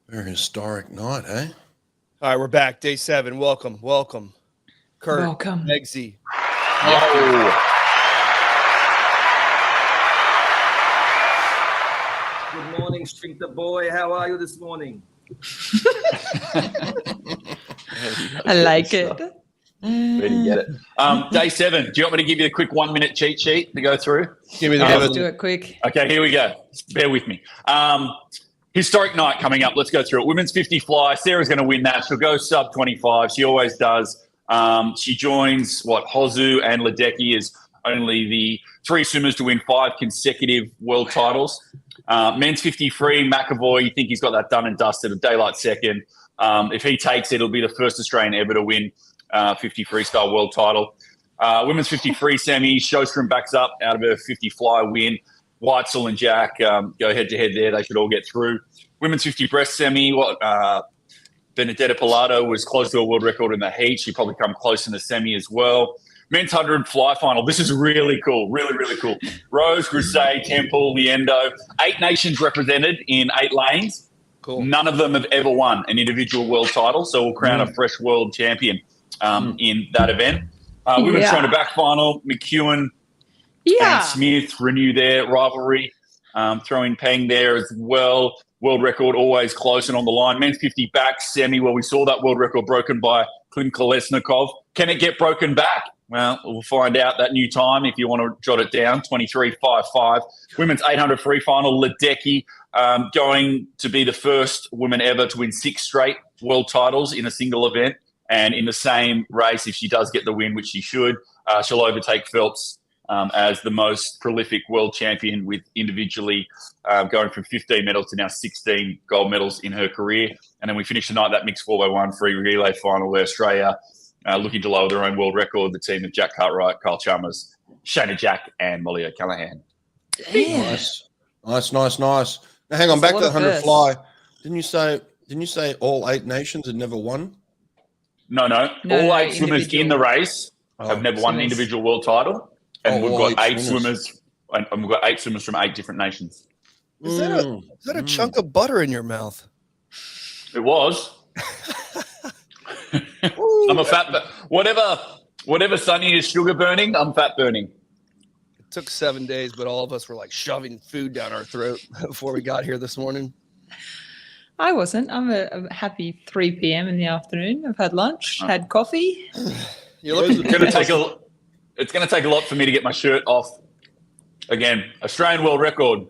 Very historic night, eh? All right, we're back. Day 7. Welcome. Kurt. Welcome. Eggsy. Good morning, Streeter boy. How are you this morning? I like it. Where do you get it? Day 7. Do you want me to give you a quick 1-minute cheat sheet to go through? Give me the Let's do it quick. Okay, here we go. Bear with me. Historic night coming up. Let's go through it. Women's 50 fly. Sarah's going to win that. She'll go sub 25. She always does. She joins Hozu and Ledecky as only the 3 swimmers to win 5 consecutive world titles. Men's 50 free, McAvoy, you think he's got that done and dusted, a daylight second. If he takes it, it'll be the first Australian ever to win 50 freestyle world title. Women's 50 free semi, Sjostrom backs up out of her 50 fly win. Weitzel and Jack go head-to-head there. They should all get through. Women's 50 breast semi, Benedetta Pilato was close to a world record in the heat. She probably come close in the semi as well. Men's 100 fly final. This is really cool. Really, really cool. Rose, Grisey, Temple, Liendo. 8 nations represented in 8 lanes. Cool. None of them have ever won an individual world title, so we'll crown a fresh world champion in that event. Women's 200 back final, McEwen and Smith renew their rivalry. Throw in Peng there as well. World record always close and on the line. Men's 50 back semi, we saw that world record broken by Klim Kolesnikov. Can it get broken back? Well, we'll find out that new time if you want to jot it down, 23.55. Women's 800 free final, Ledecky going to be the first woman ever to win 6 straight world titles in a single event. And in the same race, if she does get the win, which she should, she'll overtake Phelps as the most prolific world champion with individually going from 15 medals to now 16 gold medals in her career. And then we finish the night that mixed 4x1 free relay final where Australia looking to lower their own world record, the team of Jack Cartwright, Kyle Chalmers, Shayna Jack, and Molly O'Callaghan. Nice. Now, hang on, back to the 100 fly. Didn't you say all 8 nations had never won? No. All 8 swimmers in the race have never won an individual world title. And we've got 8 swimmers, and we've got 8 swimmers from 8 different nations. Is that a chunk of butter in your mouth? It was. I'm a fat, whatever Sonny is sugar burning, I'm fat burning. It took 7 days, but all of us were like shoving food down our throat before we got here this morning. I wasn't. I'm a happy 3 p.m. in the afternoon. I've had lunch, had coffee. It's going to take a lot for me to get my shirt off. Again, Australian world record.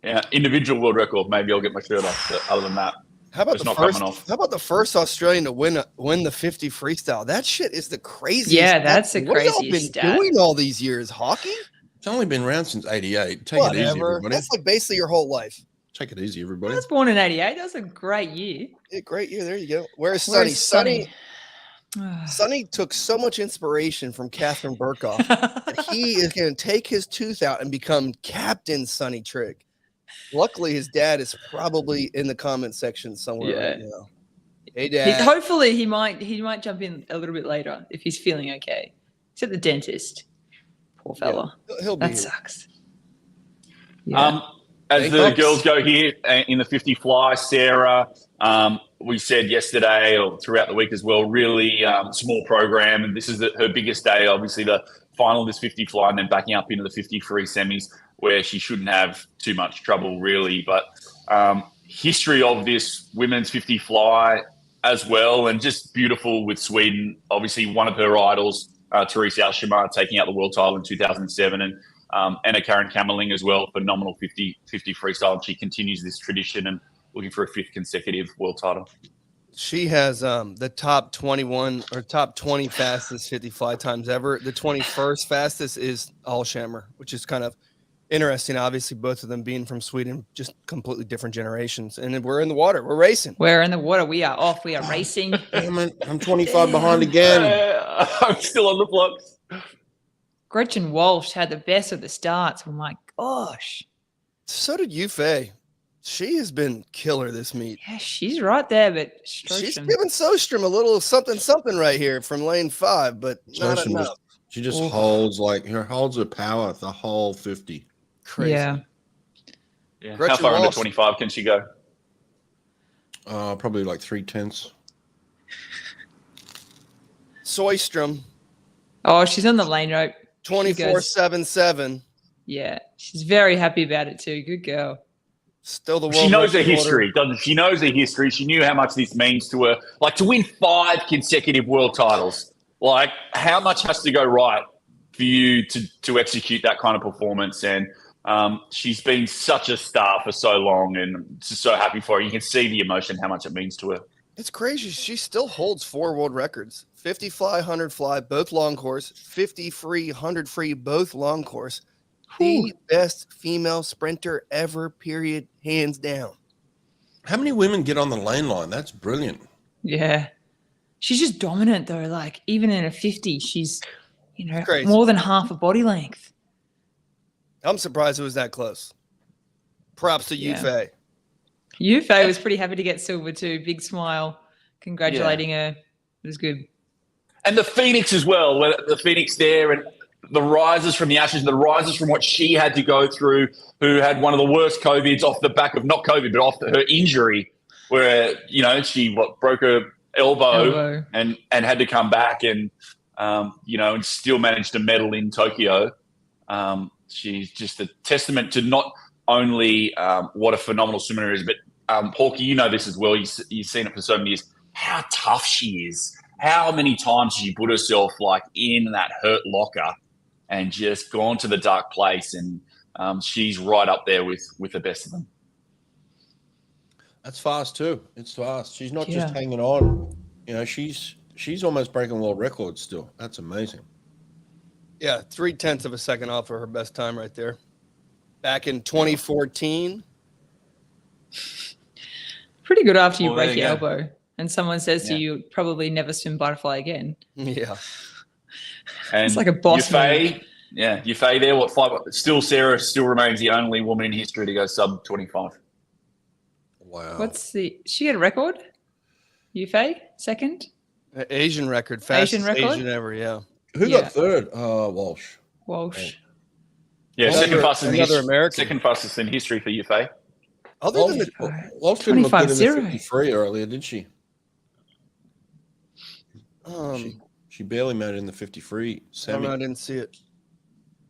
Yeah, individual world record. Maybe I'll get my shirt off. But other than that, how about the first Australian to win the 50 freestyle? That shit is the craziest. Yeah, that's the craziest. What have y'all been doing all these years? Hockey? It's only been around since '88. Take it easy, everybody. That's like basically your whole life. Take it easy, everybody. I was born in '88. That was a great year. Yeah, great year. There you go. Where's Sonny? Sonny took so much inspiration from Catherine Burkhoff that he is going to take his tooth out and become Captain Sonny Trigg. Luckily, his dad is probably in the comment section somewhere right now. Hey, Dad. Hopefully, he might jump in a little bit later if he's feeling okay. He's at the dentist. Poor fella. Yeah, he'll be. That sucks. Yeah. As the girls go here in the 50 fly, Sarah, we said yesterday or throughout the week as well, really small program. And this is her biggest day, obviously the final of this 50 fly and then backing up into the 50 free semis where she shouldn't have too much trouble really. But history of this women's 50 fly as well and just beautiful with Sweden. Obviously one of her idols, Therese Alshammar, taking out the world title in 2007 and Anna Karen Kammerling as well, phenomenal 50 freestyle. And she continues this tradition and looking for a 5th consecutive world title. She has the top 21 or top 20 fastest 50 fly times ever. The 21st fastest is Alshammar, which is kind of interesting. Obviously, both of them being from Sweden, just completely different generations. And we're in the water. We're racing. We're in the water. We are off. We are racing. Damn it. I'm 25 behind again. I'm still on the blocks. Gretchen Walsh had the best of the starts. Oh, my gosh. So did Yufei. She has been killer this meet. Yeah, she's right there, but she's giving Sjostrom a little something right here from lane 5, but not enough. She just holds her power the whole 50. Crazy. Yeah. How far under 25 can she go? Probably like 3/10. Soystrom. Oh, she's on the lane rope. 24-7-7. Yeah, she's very happy about it too. Good girl. Still the world She knows her record holder. history, doesn't she? She knows her history. She knew how much this means to her. Like, to win 5 consecutive world titles, like, how much has to go right for you to execute that kind of performance? And she's been such a star for so long, and just so happy for her. You can see the emotion, how much it means to her. It's crazy. She still holds 4 world records: 50 fly, 100 fly, both long course; 50 free, 100 free, both long course. The best female sprinter ever, period, hands down. How many women get on the lane line? That's brilliant. Yeah. She's just dominant though. Like even in a 50, she's, Crazy. more than half a body length. I'm surprised it was that close. Props to Yufei. Yufei was pretty happy to get silver too. Big smile, congratulating her. It was good. And the Phoenix as well, the Phoenix there, and the risers from the Ashes, the risers from what she had to go through, who had one of the worst COVIDs off the back of, not COVID, but off her injury, where, she broke her elbow. And had to come back and, and still managed to medal in Tokyo. She's just a testament to not only what a phenomenal swimmer is, but Hawke, you know this as well. You've seen it for so many years, how tough she is. How many times she put herself in that hurt locker and just gone to the dark place, and she's right up there with the best of them. That's fast too. It's fast. She's not just hanging on. She's almost breaking world records still. That's amazing. Yeah, 0.3 of a second off of her best time right there. Back in 2014. Pretty good after you break your elbow and someone says to you, probably never swim butterfly again. Yeah. And it's like a boss move. Yufei there, 5? Sarah still remains the only woman in history to go sub 25. Wow. She had a record? Yufei, second? Asian record. Fastest Asian ever, yeah. Who got third? Walsh. Yeah, second American. fastest in history for Yufei. Other than Walsh didn't look good in the 53 earlier, did she? She barely made it in the 53 semi. I didn't see it.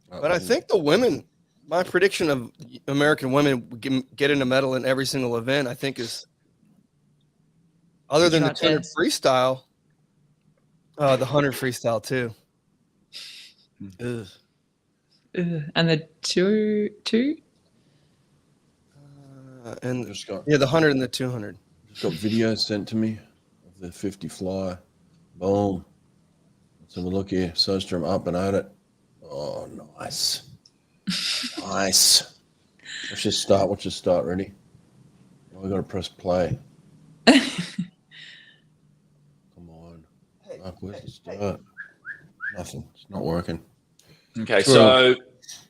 But I think the women, my prediction of American women getting a medal in every single event, I think is, other than the 200 freestyle, the 100 freestyle too. And the two? And the 100 and the 200. Just got videos sent to me of the 50 fly. Boom. Let's have a look here. Soystrom up and at it. Oh, nice. Nice. Let's just start. Ready? Oh, we got to press play. Come on. Where's the start? Nothing. It's not working. Okay, so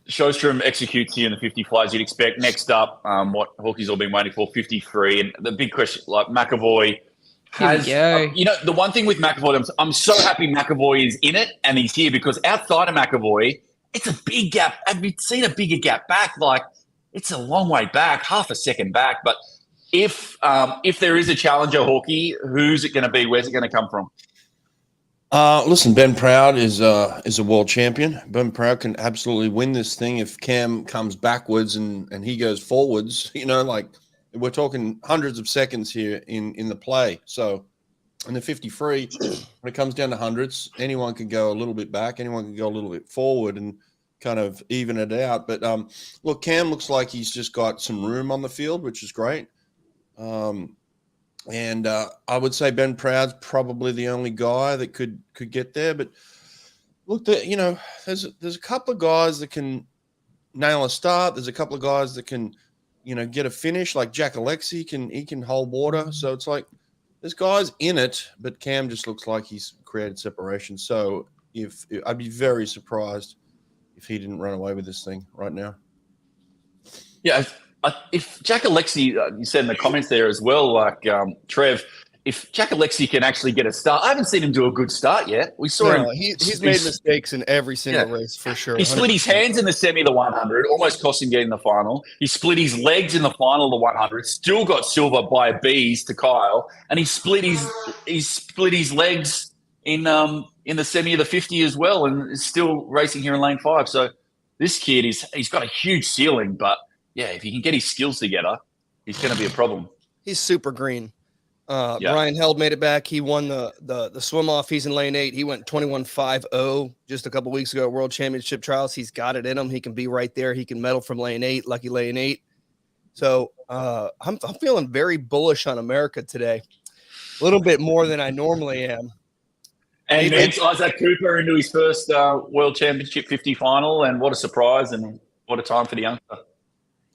Soystrom executes here in the 50 flies you'd expect. Next up, what Hawke's all been waiting for, 53. And the big question, McAvoy has, the one thing with McAvoy, I'm so happy McAvoy is in it and he's here, because outside of McAvoy, it's a big gap. Have you seen a bigger gap back? It's a long way back, half a second back. But if there is a challenger, Hawke, who's it going to be? Where's it going to come from? Listen, Ben Proud is a world champion. Ben Proud can absolutely win this thing if Cam comes backwards and he goes forwards. We're talking hundreds of seconds here in the play. So in the 53, when it comes down to hundreds, anyone can go a little bit back, anyone can go a little bit forward and kind of even it out. But look, Cam looks like he's just got some room on the field, which is great. And I would say Ben Proud's probably the only guy that could get there. But look, there's a couple of guys that can nail a start. There's a couple of guys that can, get a finish. Like Jack Alexi he can hold water. So it's like there's guys in it, but Cam just looks like he's created separation. So I'd be very surprised if he didn't run away with this thing right now. Yeah. If Jack Alexi, you said in the comments there as well, Trev, if Jack Alexi can actually get a start, I haven't seen him do a good start yet. We saw him. He's made mistakes in every single race for sure. He split his hands in the semi of the 100, almost cost him getting the final. He split his legs in the final of the 100, still got silver by a B's to Kyle, and he split his legs in the semi of the 50 as well, and is still racing here in lane 5. So this kid he's got a huge ceiling, but yeah, if he can get his skills together, he's going to be a problem. He's super green. Brian Held made it back. He won the swim off. He's in lane 8. He went 21.50 just a couple weeks ago at World Championship Trials. He's got it in him. He can be right there. He can medal from lane 8, lucky lane 8. So I'm feeling very bullish on America today, a little bit more than I normally am. And it's Isaac Cooper into his first World Championship 50 final, and what a surprise and what a time for the youngster.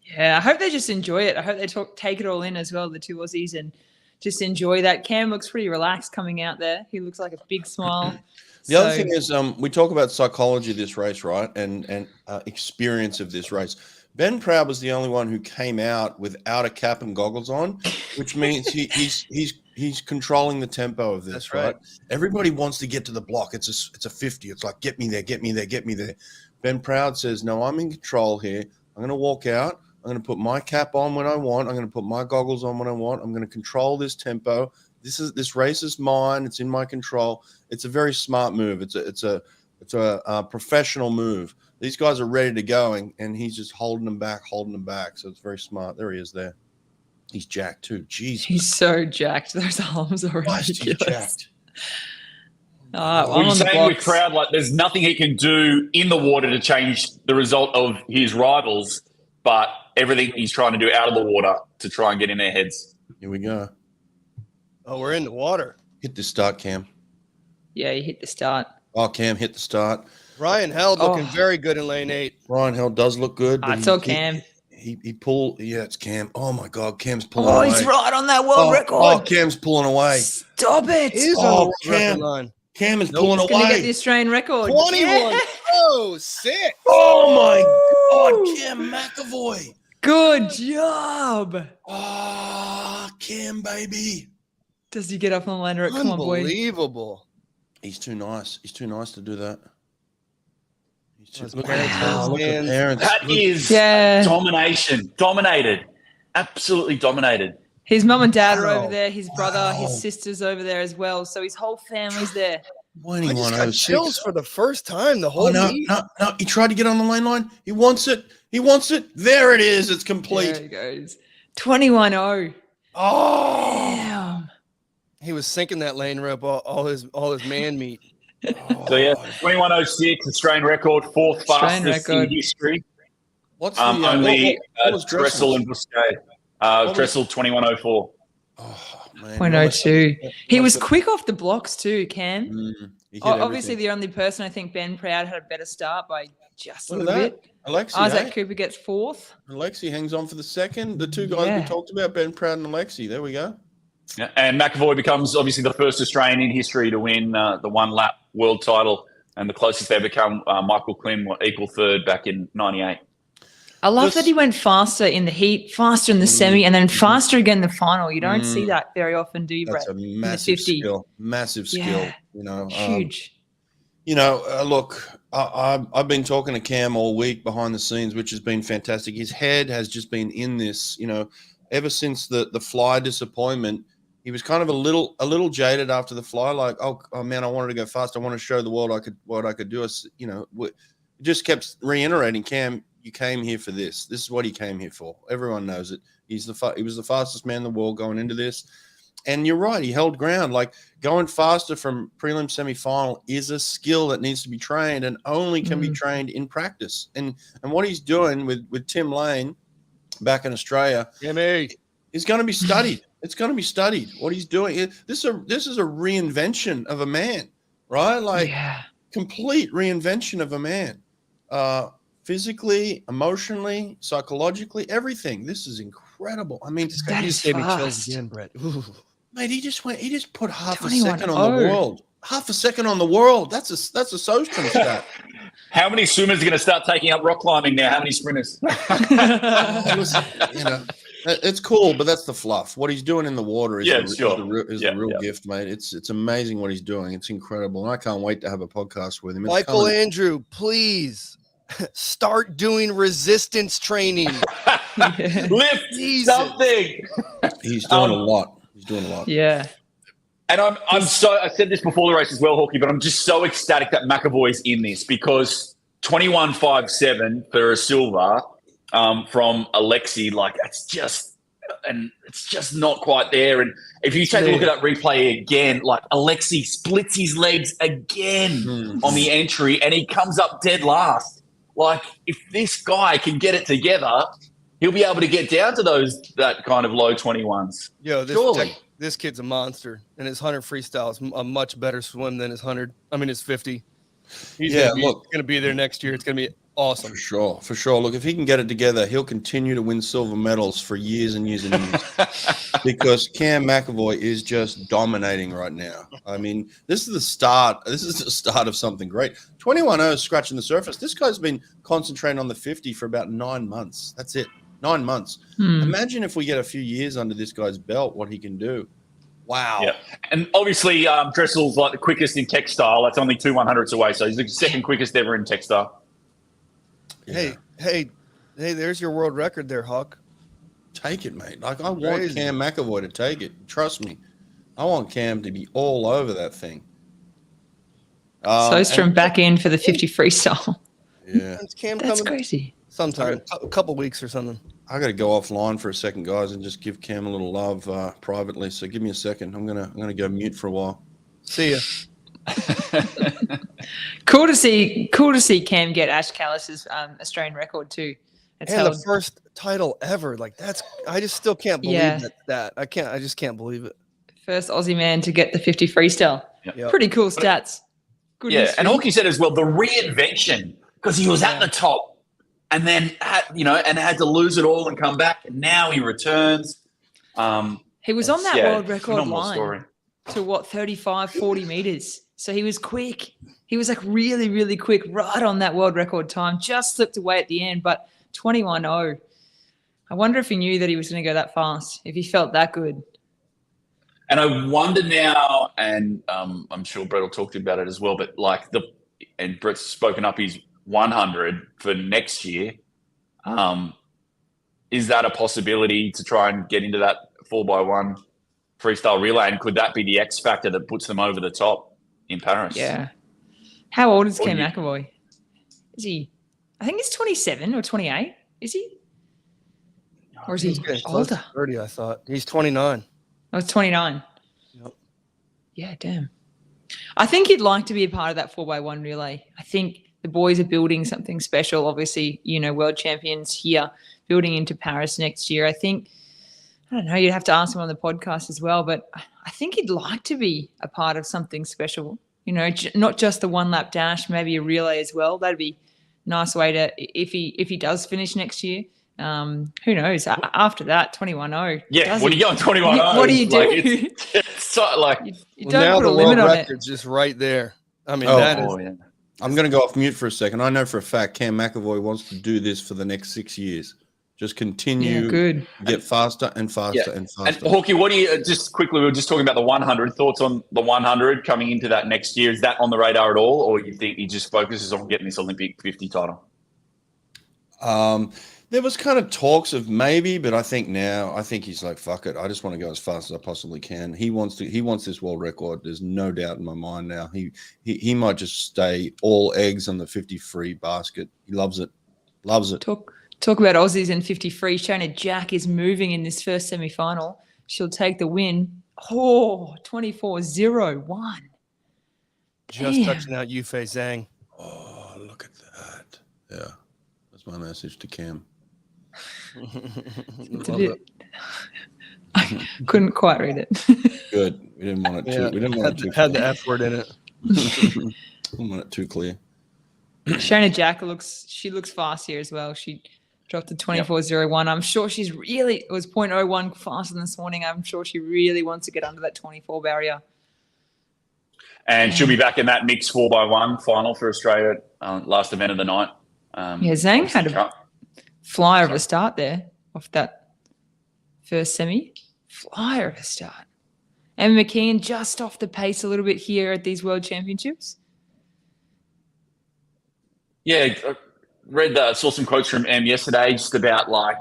Yeah, I hope they just enjoy it. I hope they take it all in as well, the two Aussies, and just enjoy that. Cam looks pretty relaxed coming out there. He looks like a big smile. The other thing is we talk about psychology of this race, right, and experience of this race. Ben Proud was the only one who came out without a cap and goggles on, which means he's controlling the tempo of this. That's right. Everybody wants to get to the block. It's a 50. It's like, get me there, get me there, get me there. Ben Proud says, no, I'm in control here. I'm going to walk out. I'm going to put my cap on when I want. I'm going to put my goggles on when I want. I'm going to control this tempo. This race is mine. It's in my control. It's a very smart move. It's a professional move. These guys are ready to go, and he's just holding them back. So it's very smart. There he is there. He's jacked too. Jesus. He's so jacked. Those arms are ridiculous. I'm saying with Proud, like, there's nothing he can do in the water to change the result of his rivals, but everything he's trying to do out of the water to try and get in their heads. Here we go. Oh, we're in the water. Hit the start, Cam. Yeah, he hit the start. Oh, Cam hit the start. Ryan Held looking very good in lane 8. Ryan Held does look good. I saw Cam. He pulled. Yeah, it's Cam. Oh, my God. Cam's pulling away. Oh, he's right on that world record. Oh, Cam's pulling away. Stop it. He's on the record line. Cam is pulling away. He's going to get the Australian record. 21. Oh, 6. Oh, my God. Cam McAvoy. Good job. Ah, Cam, baby. Does he get up on the lander? Come on, boy. Unbelievable. He's too nice. He's too nice to do that. Look at parents. That is domination. Dominated. Absolutely dominated. His mum and dad are over there. His brother, his sister's over there as well. So his whole family's there. I just got chills for the first time the whole No. He tried to get on the lane line. He wants it. There it is. It's complete. There he goes. 21-0. Oh. Damn. He was sinking that lane rope all his man meat. So yeah, 21.06 Australian record, fourth fastest in history. What's the only Dressel and Busquet? Dressel 21.04. Oh man, 0.02. He was quick off the blocks too, Cam. everything. Obviously, the only person I think Ben Proud had a better start by just a little bit. Alexi, Isaac Cooper gets 4th. Alexi hangs on for the second. The two guys we talked about, Ben Proud and Alexi. There we go. Yeah, and McAvoy becomes obviously the first Australian in history to win the one-lap world title, and the closest they become, Michael Klim, equal third back in '98. I love that he went faster in the heat, faster in the semi, and then faster again in the final. You don't see that very often, do you, Brett? That's a massive skill. Massive skill. You know, huge. Look, I've been talking to Cam all week behind the scenes, which has been fantastic. His head has just been in this, ever since the fly disappointment. He was kind of a little jaded after the fly, like, oh man, I wanted to go fast. I want to show the world what I could do. It just kept reiterating, Cam, you came here for this. This is what he came here for. Everyone knows it. He was the fastest man in the world going into this. And you're right, he held ground. Like, going faster from prelim semifinal is a skill that needs to be trained and only can be trained in practice. And what he's doing with Tim Lane back in Australia is going to be studied. It's going to be studied what he's doing. This is a reinvention of a man, right? Like, complete reinvention of a man. Physically, emotionally, psychologically, everything. This is incredible. I mean, that just gave me chills again, Brett. Ooh. Mate, he just put half a second on the world. Half a second on the world. That's a Sostrom stat. How many swimmers are going to start taking up rock climbing now? How many sprinters? Listen, It's cool, but that's the fluff. What he's doing in the water is the real gift, mate. It's amazing what he's doing. It's incredible, and I can't wait to have a podcast with him. Michael Andrew, please start doing resistance training. Lift something. He's doing a lot. He's doing a lot. Yeah. And I said this before the race as well, Hawke, but I'm just so ecstatic that McAvoy's in this because 21.57 for a silver from Alexi, like it's just not quite there. And if you take a look at that replay again, like Alexi splits his legs again on the entry and he comes up dead last. Like if this guy can get it together, he'll be able to get down to that kind of low 21s. Yo, this kid's a monster, and his 100 freestyle is a much better swim than his 100. I mean, his 50. He's going to be there next year. It's going to be awesome. For sure. Look, if he can get it together, he'll continue to win silver medals for years and years and years because Cam McAvoy is just dominating right now. I mean, this is the start. This is the start of something great. 21.0 is scratching the surface. This guy's been concentrating on the 50 for about 9 months. That's it. 9 months. Imagine if we get a few years under this guy's belt, what he can do. Wow. Yeah. And obviously, Dressel's like the quickest in textile. That's only 2 100s away. So he's the second quickest ever in textile. Yeah. Hey, there's your world record there, Hawke. Take it, mate. Like, I want Cam McAvoy to take it. Trust me. I want Cam to be all over that thing. Sostrom back in for the 50 freestyle. Yeah. That's crazy. Sometime, a couple weeks or something. I got to go offline for a second, guys, and just give Cam a little love privately. So give me a second. I'm gonna go mute for a while. See ya. Cool to see Cam get Ash Callis's Australian record too. The first title ever. Like I just still can't believe that. I just can't believe it. First Aussie man to get the 50 freestyle. Yep. Pretty cool stats. Good history. And Hawke said as well the reinvention because he was at the top. And then had to lose it all and come back, and now he returns. He was on that world record line story. To 35, 40 meters. So he was quick. He was like really, really quick, right on that world record time. Just slipped away at the end, but 21.0. I wonder if he knew that he was going to go that fast. If he felt that good. And I wonder now, and I'm sure Brett will talk to you about it as well. But and Brett's spoken up his 100 for next year. Is that a possibility to try and get into that 4x1 freestyle relay? And could that be the X factor that puts them over the top in Paris? Yeah. How old is Cam McAvoy? Is he? I think he's 27 or 28. Is he? Or is he older? 30, I thought. He's 29. Oh, it's 29. Yep. Yeah, damn. I think he'd like to be a part of that 4x1 relay. I think the boys are building something special. Obviously, world champions here, building into Paris next year. I don't know, you'd have to ask him on the podcast as well, but I think he'd like to be a part of something special. Not just the one lap dash, maybe a relay as well. That'd be a nice way to, if he does finish next year. Who knows? After that, 21.0. Yeah, what do you go on 21.0? What do you do? It's so, you don't put a limit on it. Record's just right there. I mean, I'm going to go off mute for a second. I know for a fact Cam McAvoy wants to do this for the next 6 years. Just continue, get faster and faster and faster. And Hawke, what do you, just quickly, we were just talking about the 100. Thoughts on the 100 coming into that next year? Is that on the radar at all, or you think he just focuses on getting this Olympic 50 title? There was kind of talks of maybe, but I think he's like, fuck it. I just want to go as fast as I possibly can. He wants this world record. There's no doubt in my mind now. He might just stay all eggs on the 50 free basket. He loves it. Loves it. Talk about Aussies and 50 free. Shayna Jack is moving in this first semi-final. She'll take the win. 24-0-1. Just touching out Yufei Zhang. Oh, look at that. Yeah. That's my message to Cam. I couldn't quite read it. Good. We didn't want it too. We didn't want it too. Had the F word in it. Didn't want it too clear. Shayna Jack looks fast here as well. She dropped to 24.01. I'm sure it was 0.01 faster than this morning. I'm sure she really wants to get under that 24 barrier. And she'll be back in that mixed 4x1 final for Australia, last event of the night. Zhang had a flyer of a start there off that first semi. Flyer of a start. And McKeon just off the pace a little bit here at these World Championships. Yeah, I saw some quotes from M yesterday just about like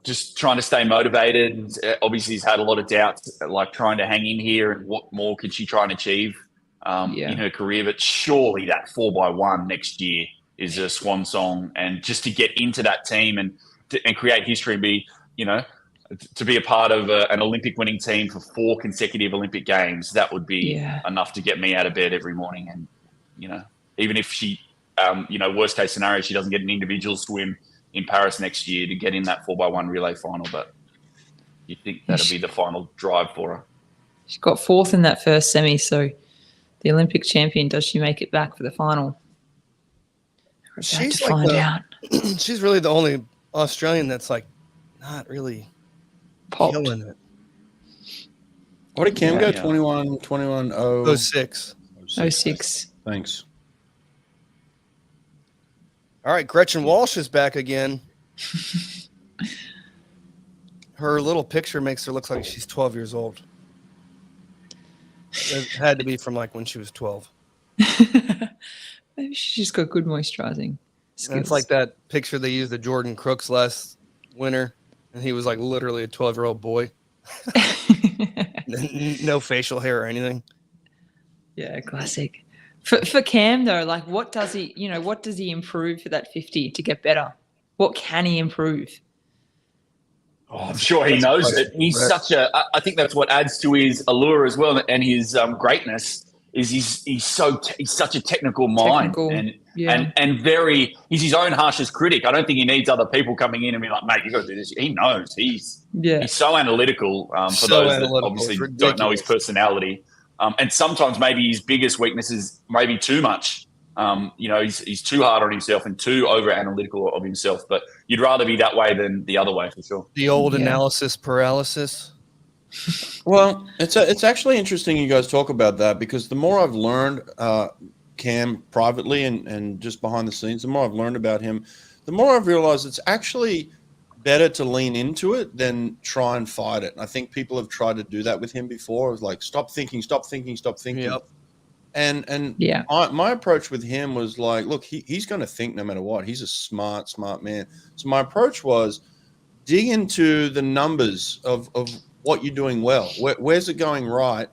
just trying to stay motivated. Obviously, he's had a lot of doubts, like trying to hang in here and what more could she try and achieve in her career. But surely that 4x1 next year is a swan song, and just to get into that team and create history and be, to be a part of an Olympic winning team for 4 consecutive Olympic Games, that would be enough to get me out of bed every morning. And, even if she, worst case scenario, she doesn't get an individual swim in Paris next year to get in that 4x1 relay final, but you think that'll be the final drive for her. She got 4th in that first semi, so the Olympic champion, does she make it back for the final? She's like she's really the only Australian that's like not really killing it. What did Cam go? 21 06. 06. Thanks. All right, Gretchen Walsh is back again. Her little picture makes her look like she's 12 years old. It had to be from like when she was 12. Maybe she's just got good moisturizing skills. It's like that picture they used of Jordan Crooks last winter, and he was like literally a 12-year-old boy. No facial hair or anything. Yeah, classic. For Cam though, like what does he improve for that 50 to get better? What can he improve? Oh, I'm sure he knows it. He's I think that's what adds to his allure as well, and his greatness is he's such a technical mind and very, he's his own harshest critic. I don't think he needs other people coming in and be like, mate, you got to do this. He knows he's so analytical. For those that obviously don't know his personality. And sometimes maybe his biggest weakness is maybe too much. He's too hard on himself and too over analytical of himself. But you'd rather be that way than the other way for sure. The old analysis paralysis. Well, it's actually interesting you guys talk about that, because the more I've learned Cam privately and just behind the scenes, the more I've learned about him, the more I've realized it's actually better to lean into it than try and fight it. And I think people have tried to do that with him before. It was like, stop thinking. Yep. And my approach with him was like, look, he's going to think no matter what. He's a smart man. So my approach was dig into the numbers of what you're doing well. Where's it going right?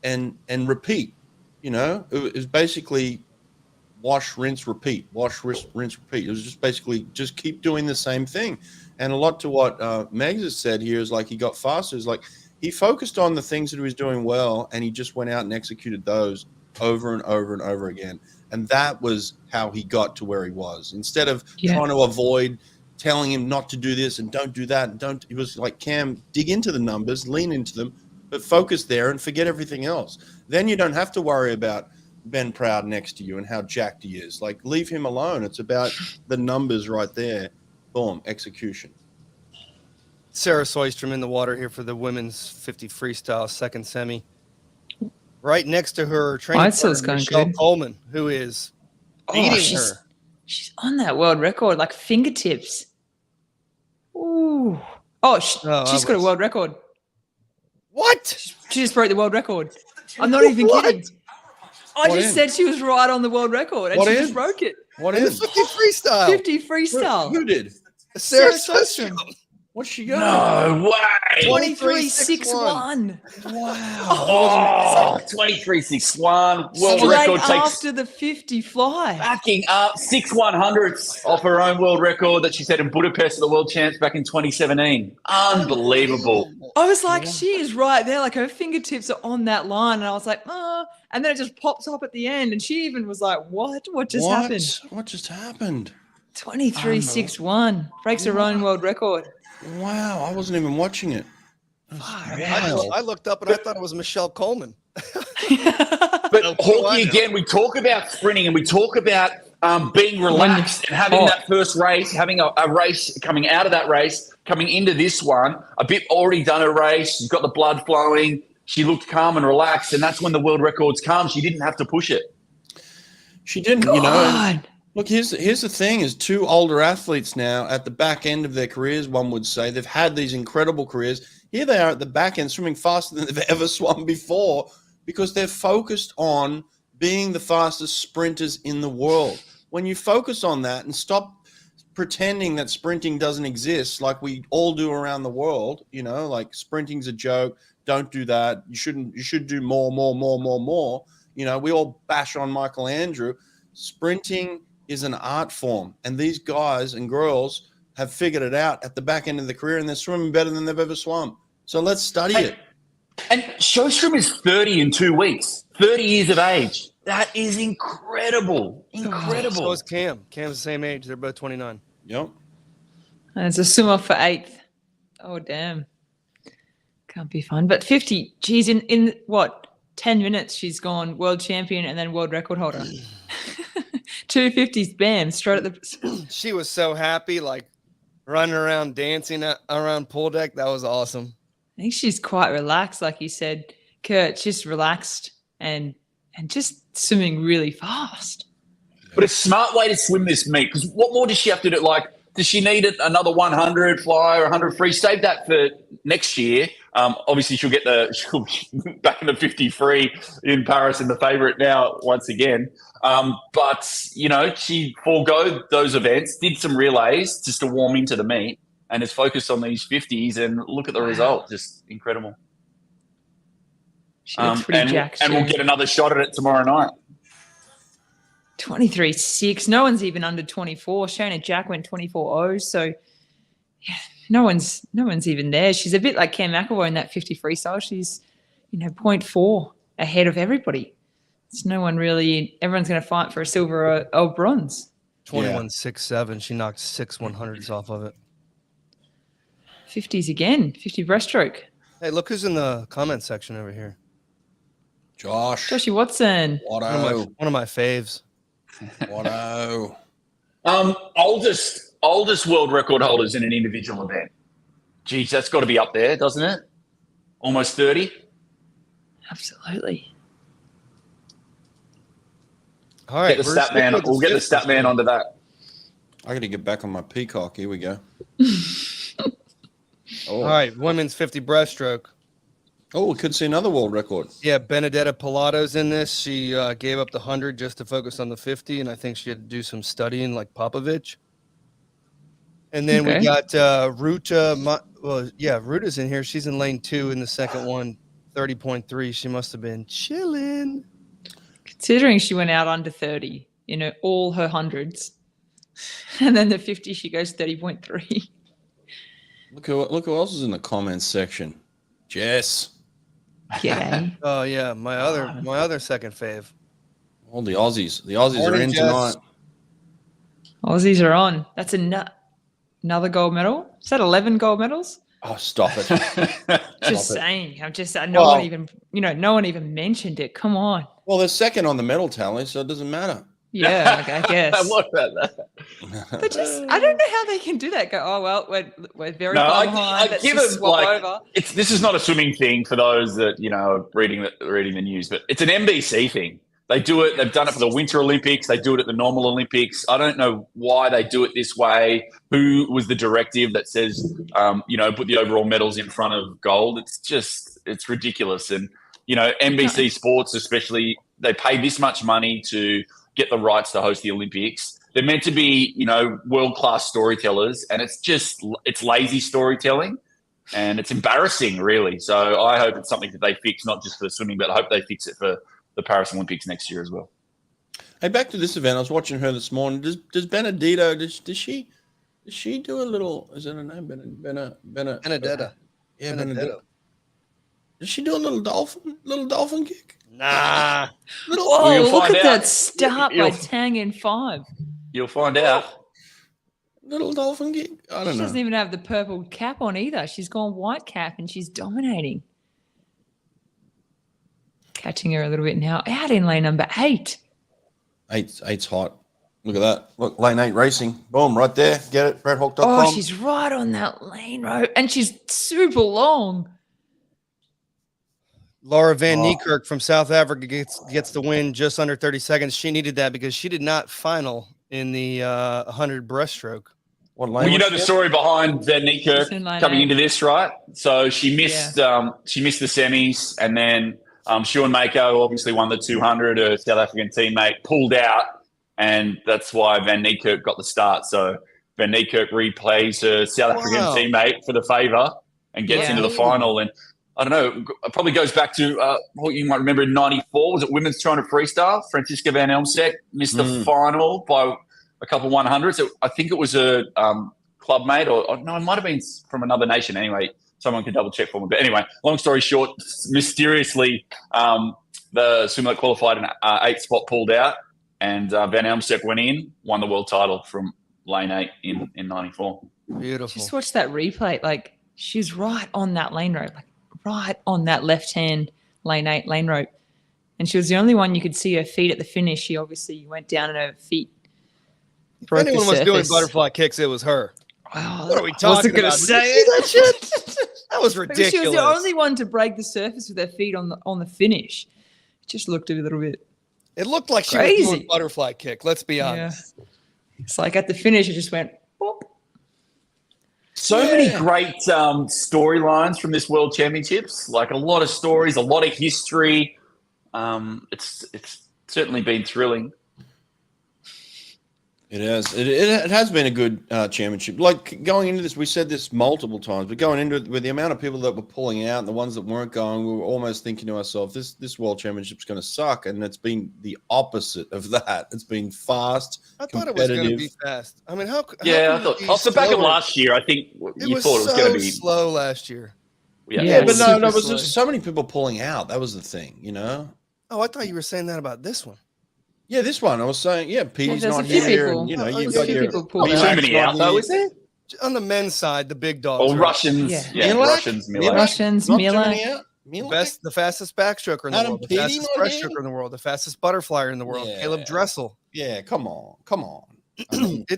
And repeat. It was basically wash, rinse, repeat. Wash, rinse, repeat. It was just basically just keep doing the same thing. And a lot to what Megs has said here is like he got faster. Is like he focused on the things that he was doing well, and he just went out and executed those over and over and over again. And that was how he got to where he was. Instead of trying to avoid telling him not to do this and don't do that, and don't. It was like, Cam, dig into the numbers, lean into them, but focus there and forget everything else. Then you don't have to worry about Ben Proud next to you and how jacked he is. Like, leave him alone. It's about the numbers right there. Boom, execution. Sarah Soystrom in the water here for the women's 50 freestyle second semi. Right next to her training partner, Michelle Coleman, who is beating her. She's on that world record, like fingertips. Ooh. She's got a world record. What? She just broke the world record. I'm not even kidding. I just said she was right on the world record, and she just broke it. What is 50 freestyle? 50 freestyle. Who did? Sarah Soystrom. What's she got? No way. 23.61. Wow. 23.61. World record takes after the 50 fly. Backing up 6/100ths off her own world record that she set in Budapest at the World Champs back in 2017. Unbelievable. I was like, she is right there. Like her fingertips are on that line. And I was like, and then it just pops up at the end. And she even was like, what? What just happened? What just happened? 23.61. Breaks her own world record. Wow, I wasn't even watching it. I looked up and I thought it was Michelle Coleman. But Hawke, again, we talk about sprinting and we talk about being relaxed and having that first race, having a race coming out of that race, coming into this one, a bit already done a race. She's got the blood flowing. She looked calm and relaxed, and that's when the world records come. She didn't have to push it. She didn't, Look, here's the thing: is two older athletes now at the back end of their careers. One would say they've had these incredible careers. Here they are at the back end, swimming faster than they've ever swum before, because they're focused on being the fastest sprinters in the world. When you focus on that and stop pretending that sprinting doesn't exist, like we all do around the world, like sprinting's a joke. Don't do that. You shouldn't. You should do more. We all bash on Michael Andrew. Sprinting is an art form, and these guys and girls have figured it out at the back end of the career, and they're swimming better than they've ever swum. So let's study it. And Sjostrom is 30 in 2 weeks, 30 years of age. That is incredible. Incredible. So is Cam. Cam's the same age. They're both 29. Yep. And it's a swimmer for 8th. Oh, damn. Can't be fun. But 50, geez, in what, 10 minutes she's gone world champion and then world record holder. 250s, bam, straight at the... She was so happy, like running around, dancing around pool deck. That was awesome. I think she's quite relaxed, like you said, Kurt, just relaxed and just swimming really fast. But a smart way to swim this meet, because what more does she have to do? Like, does she need another 100 fly or 100 free? Save that for next year. Obviously, she'll be back in the 50 free in Paris and the favourite now once again. But, she forgoed those events, did some relays just to warm into the meet, and is focused on these 50s, and look at the result. Just incredible. She looks pretty jacked. And we'll get another shot at it tomorrow night. 23.6. No one's even under 24. Shona Jack went 24.0. So, yeah, no one's even there. She's a bit like Cam McElroy in that 50 freestyle. She's, 0.4 ahead of everybody. It's no one really. Everyone's going to fight for a silver or bronze. 21.67. She knocked 6 100s off of it. 50s again. 50 breaststroke. Hey, look who's in the comment section over here. Joshy Watson. One of my faves. Watto. Oldest world record holders in an individual event. Geez, that's got to be up there, doesn't it? Almost 30. Absolutely. All right, We'll get the stat man onto that. I got to get back on my peacock. Here we go. All right, women's 50 breaststroke. Oh, we could see another world record. Yeah, Benedetta Pilato's in this. She gave up the 100 just to focus on the 50, and I think she had to do some studying like Popovich. And then we got Ruta. Ruta's in here. She's in lane 2 in the second one, 30.3. She must have been chilling. Considering she went out under 30, all her hundreds. And then the 50, she goes 30.3. Look who else is in the comments section. Jess. G'day. Oh yeah, my other second fave. All the Aussies. The Aussies are in tonight. Aussies are on. That's another gold medal. Is that 11 gold medals? Oh, stop it. Saying. No one even mentioned it. Come on. Well, they're second on the medal tally, so it doesn't matter. Yeah, I guess. What about that? But I don't know how they can do that. Go, oh well, we're very far behind. Let's just swap over. This is not a swimming thing for those that are reading the news, but it's an NBC thing. They do it. They've done it for the Winter Olympics. They do it at the normal Olympics. I don't know why they do it this way. Who was the directive that says, put the overall medals in front of gold? It's ridiculous. And NBC Sports, especially, they pay this much money to get the rights to host the Olympics. They're meant to be, world-class storytellers, and it's lazy storytelling, and it's embarrassing, really. So I hope it's something that they fix, not just for swimming, but I hope they fix it for the Paris Olympics next year as well. Hey, back to this event. I was watching her this morning. Does Benedetto, does she do a little, is that her name? Benedetta. Yeah, Benedetto. Does she do a little dolphin kick? Nah. Whoa, look at that start by Tang in 5. You'll find out. Little dolphin kick? I don't know. She doesn't even have the purple cap on either. She's gone white cap and she's dominating. Catching her a little bit now. Out in lane number 8. Eight's hot. Look at that. Look, lane 8 racing. Boom, right there. Get it, BrettHawke.com. Oh, she's right on that lane, bro. And she's super long. Laura Van Niekerk from South Africa gets the win just under 30 seconds. She needed that because she did not final in the 100 breaststroke. What Well, you know the story behind Van Niekerk She's in line coming eight. into this, right? So she missed the semis, and then Sean Mako obviously won the 200. Her South African teammate pulled out, and that's why Van Niekerk got the start. So Van Niekerk replays her South African teammate for the favour and gets into the final. And I don't know, it probably goes back to what you might remember in '94. Was it women's 200 freestyle? Francisca Van Elmsek missed the final by a couple 100s. I think it was a club mate, or no, it might have been from another nation. Anyway, someone can double check for me. But anyway, long story short, mysteriously, the swimmer that qualified in 8th spot pulled out, and Van Elmsek went in, won the world title from lane 8 in '94. Beautiful. Just watch that replay. Like, she's right on that lane rope, like right on that left-hand lane 8 lane rope. And she was the only one you could see her feet at the finish. She obviously went down and her feet broke If anyone the was doing surface. butterfly kicks, it was her. Wow, What are we I talking wasn't gonna about? say Did you see that shit? That was Because ridiculous. she was the only one to break the surface with her feet on the finish. It just looked a little bit. It looked like she was Crazy. doing butterfly kick. Let's be honest. It's like at the finish, it just went. Boop. So many great storylines from this World Championships. Like a lot of stories, a lot of history. It's certainly been thrilling. It has. It has been a good championship. Like going into this, we said this multiple times, but going into it with the amount of people that were pulling out and the ones that weren't going, we were almost thinking to ourselves, this World Championship's going to suck. And it's been the opposite of that. It's been fast, I thought it was going to competitive. be fast. I mean, how? Yeah, I how thought could it be off the back of slower? last year, I think It you was thought it was so going to be slow last year. Yeah, But no, super there was slow. just so many people pulling out. That was the thing, you know? Oh, I thought you were saying that about this one. Yeah, this one, I was saying, Petey's there's not a few here. people. And, you know, Oh, you've there's a got few your people pulled too out. many out, though, is there? On the men's side, the big dogs. Or are Russians. Yeah. Yeah, Milak? Russians, Milak. Russians, Not too Mila. many out. Milak? the fastest backstroker in the Adam world, the Peaty fastest not breaststroker here? in the world, the fastest butterflyer in the world, Yeah. Caleb Dressel. Yeah, come on. I mean, I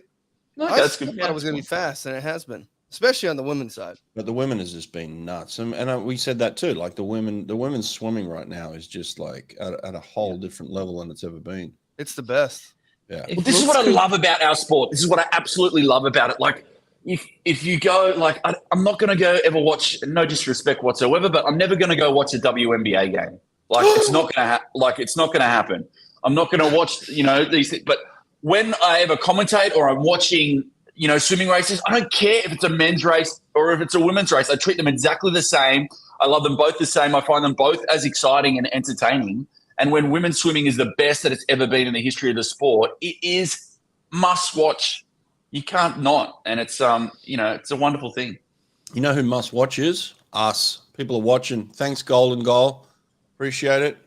that's thought good. it was going to be fast, and it has been, especially on the women's side. but the women has just been nuts. And we said that too. Like the women's swimming right now is just like at a whole different level than it's ever been. It's the best. Yeah. It Well, this is looks what I good. love about our sport. This is what I absolutely love about it. Like, if you go, like, I'm not going to go ever watch. No disrespect whatsoever, but I'm never going to go watch a WNBA game. Like, it's not going to it's not going to happen. I'm not going to watch, these things. But when I ever commentate or I'm watching, swimming races, I don't care if it's a men's race or if it's a women's race. I treat them exactly the same. I love them both the same. I find them both as exciting and entertaining. And when women's swimming is the best that it's ever been in the history of the sport, it is must watch. You can't not. And it's, it's a wonderful thing. You know who must watch is? Us. People are watching. Thanks, Golden Goal. Appreciate it.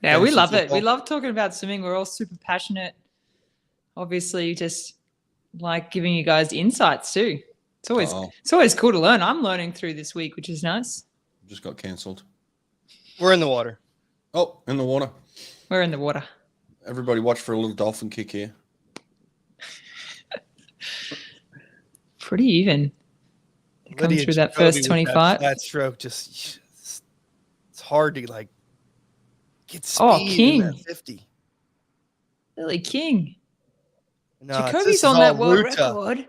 Yeah, we Thanks, love it. football. We love talking about swimming. We're all super passionate. Obviously, just like giving you guys insights too. It's always cool to learn. I'm learning through this week, which is nice. Just got cancelled. We're in the water. Oh, in the water. We're in the water. Everybody watch for a little dolphin kick here. Pretty even. They come Lydia through that Jacoby first with 25. That stroke just, it's hard to like get speed Oh, in King. that 50. Lily King. No, this Jacoby's is on all that world Ruta. record.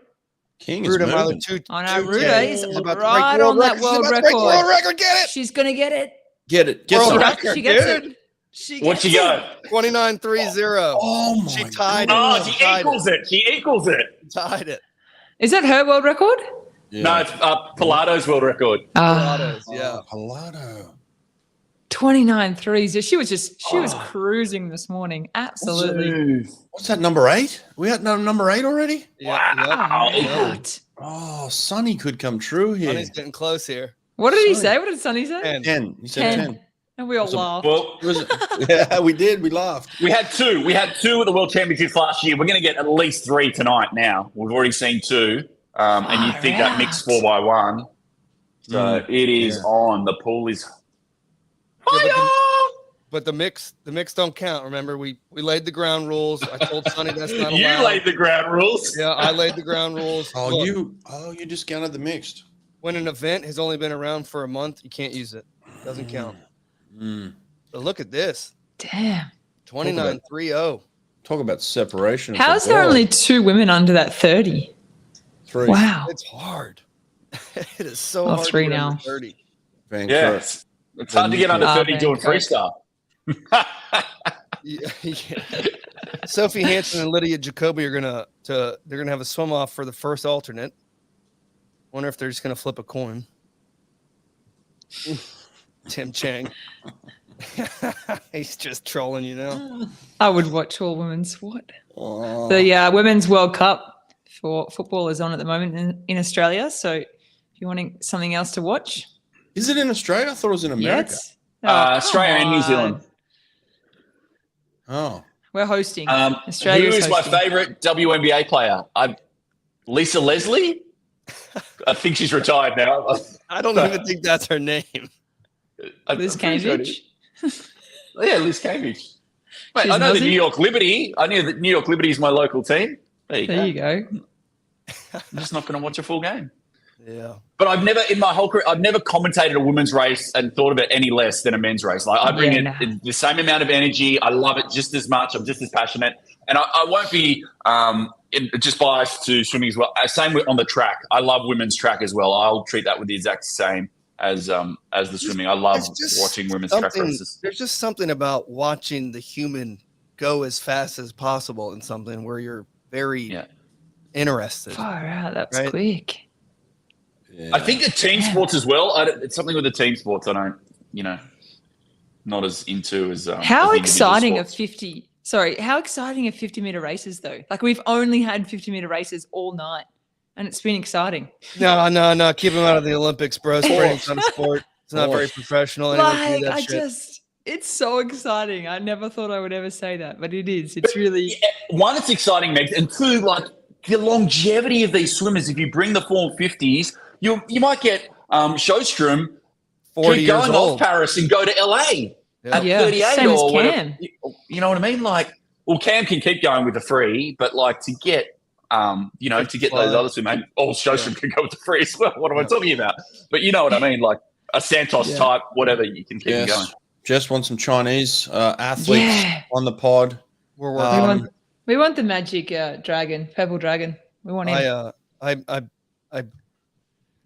King is Ruta Milo moving. On our 210. Ruta, he's She's about to right break on that She's world about to break record. world record. Get it. She's going to get it. Get it. Get World some. record. She gets dude. it. She What'd gets she it. go? 29.30. Oh my She tied God. it. Oh, she equals it. She equals it. Tied it. Is that her world record? Yeah. No, it's Pilado's world record. Pilates, yeah. Pilato. 29.3. She was cruising this morning. Absolutely. What's that, number 8? We had number 8 already? Wow. What? Oh, Sonny could come true here. Sonny's getting close here. What did he Sonny. say? What did Sonny say? 10. You said 10. And we all That's a- laughed. Well, Was it? Yeah, we did. We laughed. we had 2. We had 2 at the World Championships last year. We're going to get at least 3 tonight now. We've already seen 2. And you'd think that mixed 4x1. So it is on. The pool is But the mix don't count. Remember, we laid the ground rules. I told Sonny that's not allowed. You laid the ground rules. Yeah, I laid the ground rules. Oh, Look, you discounted the mixed. when an event has only been around for a month, you can't use it. Doesn't count. But look at this. Damn. 29.30. Talk about separation. How's there only 2 women under that 30? 3. Wow. It's hard. It is so hard. 3 to get now. under 30. Yeah, it's hard to get under 30 doing freestyle. Yeah. Sophie Hanson and Lydia Jacoby are they're gonna have a swim off for the first alternate. Wonder if they're just gonna flip a coin. Tim Chang. He's just trolling, you know. I would watch all women's what? The Women's World Cup for football is on at the moment in Australia. So if you're wanting something else to watch. Is it in Australia? I thought it was in America. Australia and New Zealand. Oh. We're hosting. Australia is my favorite WNBA player? Lisa Leslie. I think she's retired now. I don't even think that's her name. Liz Cambridge. Yeah, Liz Cambridge. Wait, I know the New York Liberty. I knew that New York Liberty is my local team. There you go. I'm just not going to watch a full game. Yeah. But I've never, in my whole career, I've never commentated a women's race and thought of it any less than a men's race. Like I bring the same amount of energy. I love it just as much. I'm just as passionate. And I won't be just biased to swimming as well. Same on the track. I love women's track as well. I'll treat that with the exact same as the swimming. I love watching women's track races. There's just something about watching the human go as fast as possible in something where you're very interested. Far out. That's quick. Yeah. I think the team sports as well. It's something with the team sports I don't, not as into as how as exciting sports. How exciting are 50-meter races though? Like we've only had 50-meter races all night, and it's been exciting. No. Keep them out of the Olympics, bro. Sporting some sport. It's not very professional. It's so exciting. I never thought I would ever say that, but it is. It's really one. It's exciting, Meg, and two, like the longevity of these swimmers. If you bring the 450s. You might get Sjostrom 40 keep years going old. off Paris and go to LA at 38 same or as whatever. Cam. You know what I mean? Like, well, Cam can keep going with the free, but like to get, to get those other swimmers, Sjostrom can go with the free as well. What am I talking about? But you know what I mean? Like a Santos type, whatever, you can keep going. Just want some Chinese athletes on the pod. We're working. We want the magic dragon, purple dragon. We want him. I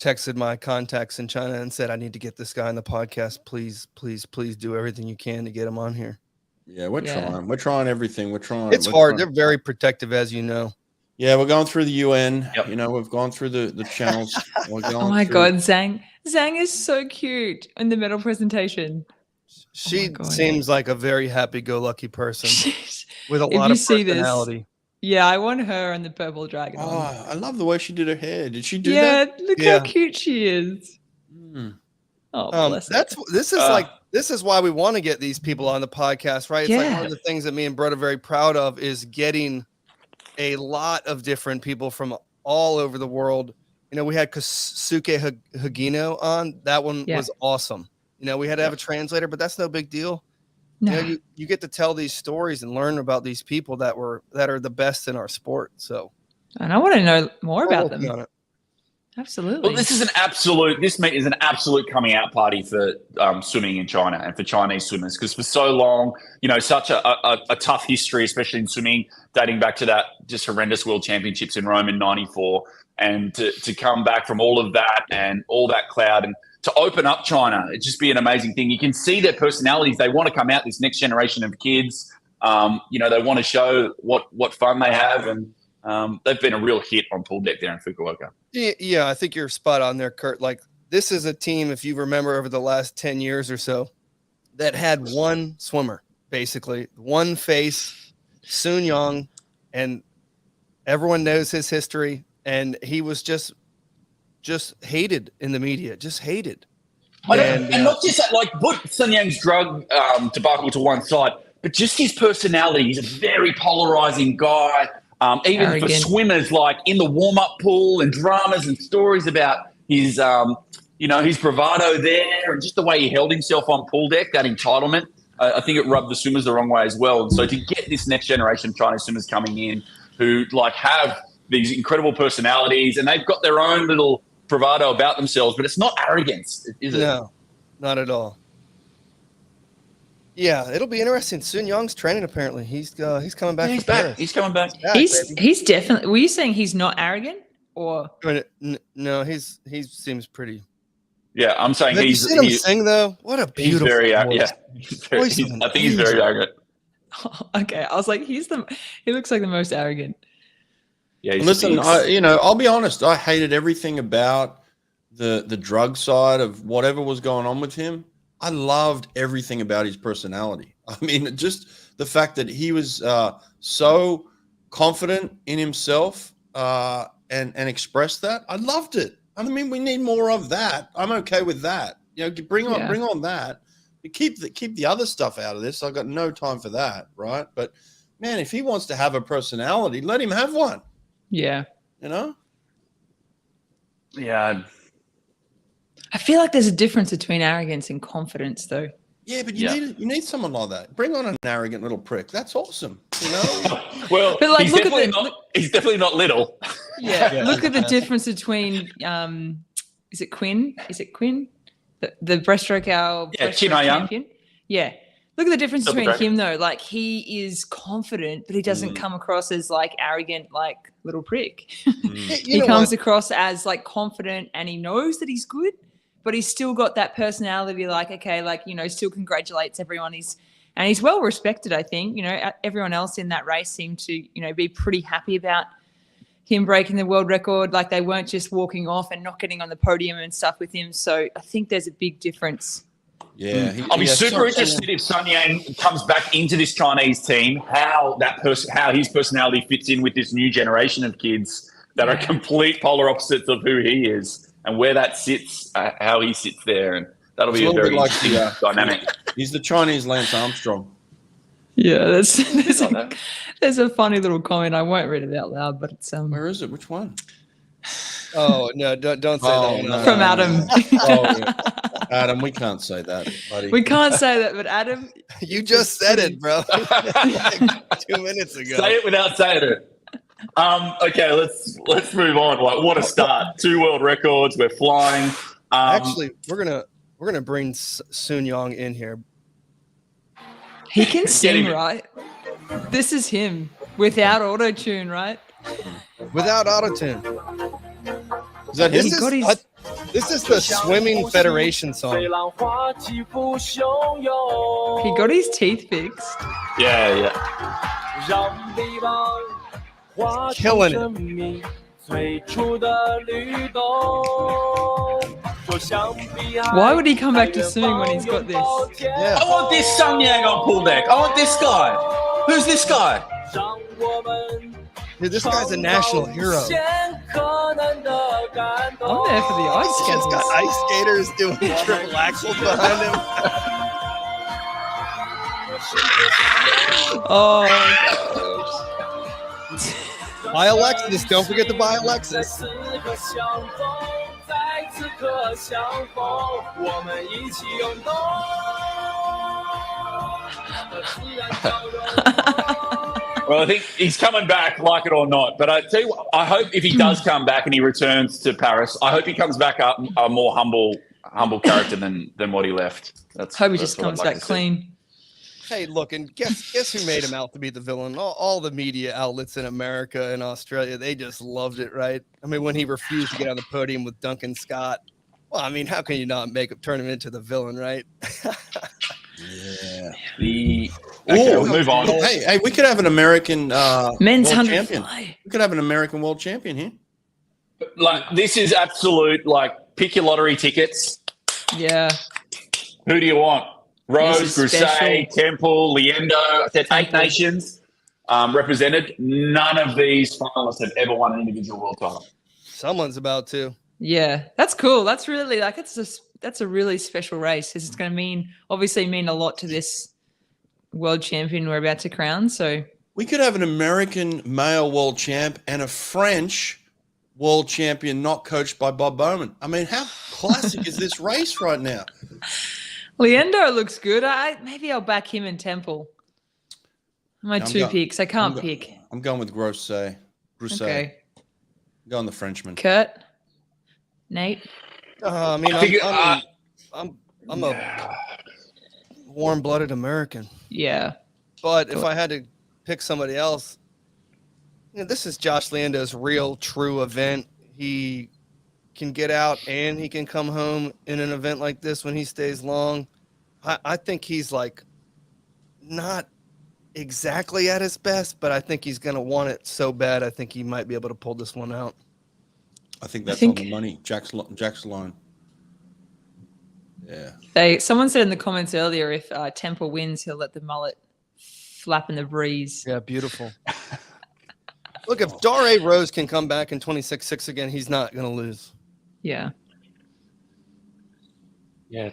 texted my contacts in China and said, I need to get this guy on the podcast. Please do everything you can to get him on here. Yeah, we're trying. We're trying everything. We're trying. It's hard. They're very protective, as you know. Yeah, we're going through the UN. Yep. We've gone through the channels. Oh my God, Zhang. Zhang is so cute in the medal presentation. She seems like a very happy-go-lucky person with a lot of personality. Yeah, I want her and the purple dragon. Oh, I love the way she did her hair. Did she do that? Yeah, look how cute she is. Oh, bless her. This is why we want to get these people on the podcast, right? It's like one of the things that me and Brett are very proud of is getting a lot of different people from all over the world. We had Kosuke Hagino on. That one was awesome. We had to have a translator, but that's no big deal. No. You get to tell these stories and learn about these people that are the best in our sport. So, and I want to know more about them. Absolutely. Well, this meet is an absolute coming out party for swimming in China and for Chinese swimmers, because for so long, such a tough history, especially in swimming, dating back to that just horrendous World Championships in Rome in '94, and to come back from all of that and all that cloud and to open up China, it'd just be an amazing thing. You can see their personalities. They want to come out, this next generation of kids. They want to show what fun they have, and they've been a real hit on pool deck there in Fukuoka. Yeah, I think you're spot on there, Kurt. Like, this is a team, if you remember over the last 10 years or so, that had one swimmer, basically, one face, Sun Yang, and everyone knows his history, and he was just hated in the media, just hated. And not just that, like, put Sun Yang's drug debacle to one side, but just his personality. He's a very polarizing guy. Even arrogant. For swimmers, like in the warm-up pool and dramas and stories about his, his bravado there and just the way he held himself on pool deck, that entitlement, I think it rubbed the swimmers the wrong way as well. And so to get this next generation of Chinese swimmers coming in who like have these incredible personalities and they've got their own little bravado about themselves, but it's not arrogance, is it? No, not at all. Yeah, it'll be interesting. Sun Yang's training apparently. He's coming back. He's from back. Paris. He's coming back. He's definitely. Were you saying he's not arrogant or? No, he seems pretty. Yeah, I'm saying Have you seen him sing though? What a beautiful he's very voice. Yeah. I think he's very arrogant. Okay, I was like, he looks like the most arrogant. Yeah. Listen, I'll be honest. I hated everything about the drug side of whatever was going on with him. I loved everything about his personality. I mean, just the fact that he was so confident in himself and expressed that. I loved it. I mean, we need more of that. I'm okay with that. Bring on that. Keep the other stuff out of this. I've got no time for that, right? But man, if he wants to have a personality, let him have one. Yeah. Yeah. I feel like there's a difference between arrogance and confidence, though. Yeah, but you need someone like that. Bring on an arrogant little prick. That's awesome. Well, but he's definitely not little. Yeah. Look at the difference between is it Quinn? The breaststroke breaststroke champion. Yeah. Look at the difference between him though. Like he is confident, but he doesn't come across as like arrogant, like little prick. He comes across as like confident and he knows that he's good, but he's still got that personality like, okay, like, still congratulates everyone. He's well respected, I think. Everyone else in that race seemed to, be pretty happy about him breaking the world record. Like they weren't just walking off and not getting on the podium and stuff with him. So I think there's a big difference. Yeah, I'll be super interested if Sun Yang comes back into this Chinese team, how his personality fits in with this new generation of kids that are complete polar opposites of who he is, and where that sits, how he sits there, and that'll be a very interesting dynamic. He's the Chinese Lance Armstrong. Yeah, there's a funny little comment. I won't read it out loud, but it's Where is it? Which one? Oh no! Don't say that. No, from Adam. Yeah. Adam, we can't say that, buddy. We can't say that, but Adam, you just said it, bro. Like 2 minutes ago. Say it without saying it. Okay, let's move on. Like, what a start! 2 world records. We're flying. Actually, we're gonna bring Sun Yang in here. He can sing, right? This is him without auto tune, right? Without auto tune. Is that him? This is the Swimming Federation song. He got his teeth fixed. Yeah. Killing it. Why would he come back to sing when he's got this? Yeah. I want this Sun Yang on pool deck. I want this guy. Who's this guy? Dude, this guy's a national hero. I'm there for the ice He's skaters. got ice skaters doing triple axels behind him. Oh, Buy Alexis. Don't forget to buy Alexis. Well, I think he's coming back, like it or not. But I tell you what, I hope if he does come back and he returns to Paris, I hope he comes back a more humble character than what he left. hope he just comes back clean. Hey, look, and guess who made him out to be the villain? All the media outlets in America and Australia, they just loved it, right? I mean, when he refused to get on the podium with Duncan Scott, well, I mean, how can you not turn him into the villain, right? Yeah. Okay, we'll move on. Hey, we could have an American Men's world 100 champion. fly. We could have an American world champion here. Like, this is absolute, like, pick your lottery tickets. Yeah. Who do you want? Rose, This is Groussay, special. Temple, Liendo. I said 8 nations represented. None of these finalists have ever won an individual world title. Someone's about to. Yeah, that's cool. That's really that's a really special race. It's going to obviously mean a lot to this world champion we're about to crown. So We could have an American male world champ and a French world champion not coached by Bob Bowman. I mean, how classic is this race right now? Liendo looks good. Maybe I'll back him in Temple. My two picks. I can't pick. I'm going with Groussay. Okay. I'm going the Frenchman. Kurt, Nate. I mean, warm-blooded American. Yeah. But if I had to pick somebody else, this is Josh Lando's real, true event. He can get out and he can come home in an event like this when he stays long. I think he's like not exactly at his best, but I think he's going to want it so bad. I think he might be able to pull this one out. I think that's on the money. Jack's line. Yeah. Someone said in the comments earlier, if Temple wins, he'll let the mullet flap in the breeze. Yeah, beautiful. Look, if Dare Rose can come back in 26.6 again, he's not going to lose. Yeah. Yeah,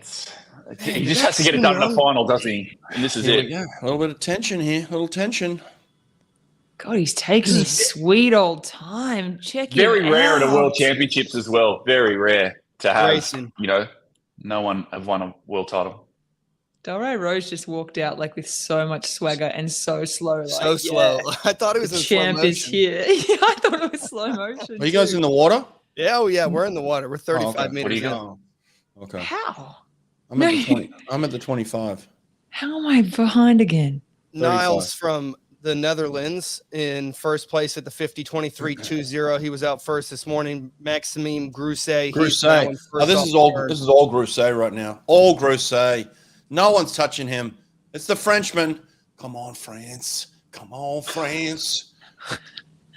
he just has to get it done in the final, doesn't he? And this is it. Yeah, a little bit of tension here. A little tension. God, he's taking his sweet old time. Very rare at a World Championships as well. Very rare to have, Racing. no one have won a world title. Dare Rose just walked out like with so much swagger and so slow. Like, So slow. I thought it was in slow champ motion. is here. Yeah, I thought it was slow motion. Are you guys in the water? Yeah, we're in the water. We're 35 okay. meters What are you in. going? Okay. How? I'm at the 20. I'm at the 25. How am I behind again? Niles from the Netherlands in first place at the 50-23-2-0. He was out first this morning. Maxime Grousset. Grousset. This is all Grousset right now. All Grousset. No one's touching him. It's the Frenchman. Come on, France. Come on, France.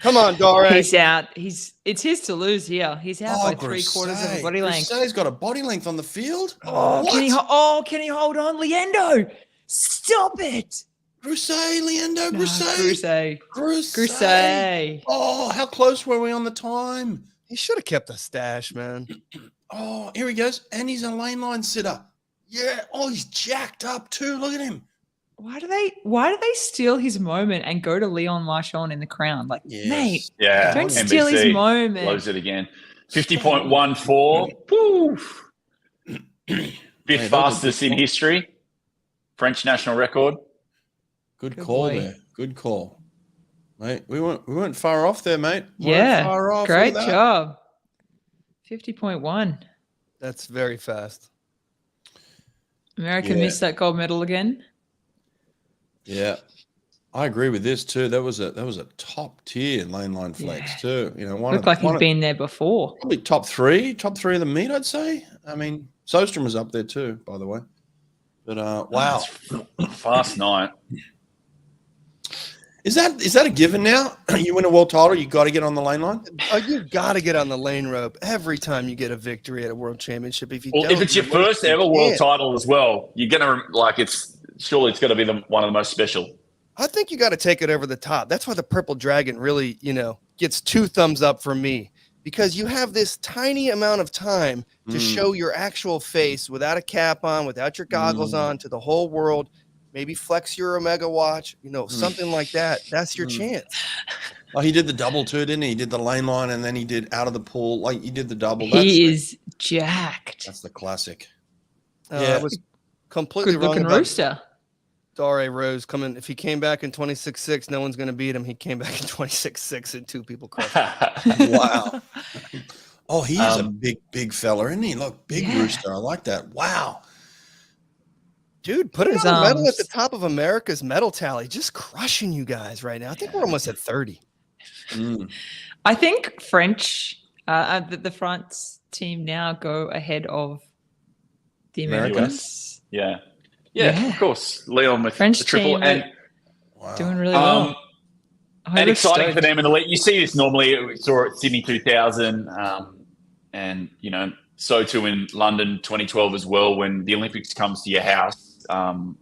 Come on, Dare. He's out. It's his to lose here. He's out by 3/4 of a body length. Grousset's got a body length on the field. Oh, what? can he hold on? Liendo, stop it. Grousset, Liendo, Grousset. Grousset. Oh, how close were we on the time? He should have kept a stash, man. Oh, here he goes. And he's a lane line sitter. Yeah. Oh, he's jacked up too. Look at him. Why do they steal his moment and go to Leon Marchand in the crown? Like, mate, don't steal his moment. Blows it again. 50.14. Poof. Fifth fastest in history. French national record. Good call there. Good call, mate. We weren't far off there, mate. Yeah, far off. great job. 50.1. That's very fast. America missed that gold medal again. Yeah, I agree with this too. That was a top tier lane line flex too. Looked like he'd been there before. Probably top three of the meet, I'd say. I mean, Sostrom was up there too, by the way. But wow, fast night. Is that a given now? You win a world title, you got to get on the lane line. Oh, you got to get on the lane rope every time you get a victory at a world championship. If it's your first ever world title as well, you're gonna surely it's going to be one of the most special. I think you got to take it over the top. That's why the Purple Dragon really, gets 2 thumbs up from me, because you have this tiny amount of time to show your actual face without a cap on, without your goggles on, to the whole world. Maybe flex your Omega watch, something like that. That's your chance. Oh, he did the double too, didn't he? He did the lane line and then he did out of the pool. Like, he did the double. He is jacked. That's the classic. I was completely Good wrong looking about rooster. Dare Rose coming. If he came back in 26.6, no one's going to beat him. He came back in 26.6 and 2 people crushed him. Wow. Oh, he is a big fella, isn't he? Look, big rooster. I like that. Wow. Dude, put it on medal at the top of America's medal tally. Just crushing you guys right now. I think we're almost at 30. I think French, the France team now go ahead of the Americans. Yeah, of course. Leon with French the triple team and doing really well. And exciting for them in the league. You see this normally. We saw it at Sydney 2000, and so too in London 2012 as well. When the Olympics comes to your house,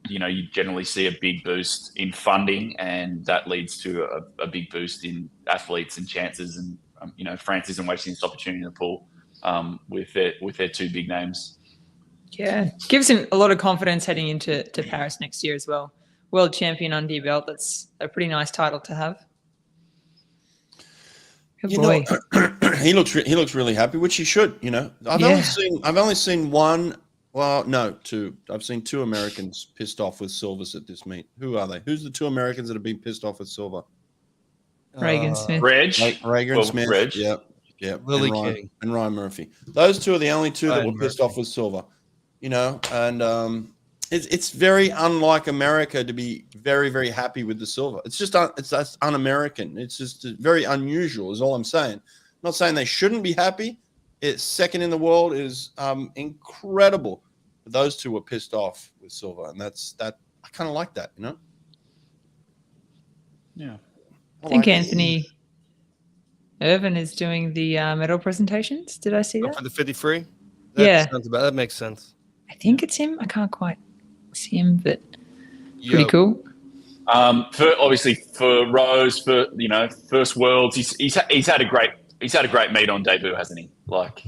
you generally see a big boost in funding, and that leads to a big boost in athletes and chances. And France isn't wasting this opportunity in the pool with their 2 big names. Yeah, gives him a lot of confidence heading into Paris next year as well. World champion under your belt. That's a pretty nice title to have. Good boy. He looks really happy, which he should. I've only seen one. Well, no, 2. I've seen 2 Americans pissed off with silvers at this meet. Who are they? Who's the 2 Americans that have been pissed off with silver? Reagan Smith. Reagan Smith. Reg. Yep. Lily King and Ryan Murphy. Those 2 are the only 2 that were pissed off with silver. And it's very unlike America to be very, very happy with the silver. It's just that's un-American. It's just very unusual is all I'm saying. I'm not saying they shouldn't be happy. It's second in the world is incredible. But those two were pissed off with silver, and that's that. I kind of like that, you know. Yeah, I think Anthony Irvin is doing the medal presentations. Did I see that? For the 53? Yeah. That makes sense. I think it's him. I can't quite see him, but pretty cool. Obviously for Rose, for first worlds, he's had a great meet on debut, hasn't he? Like,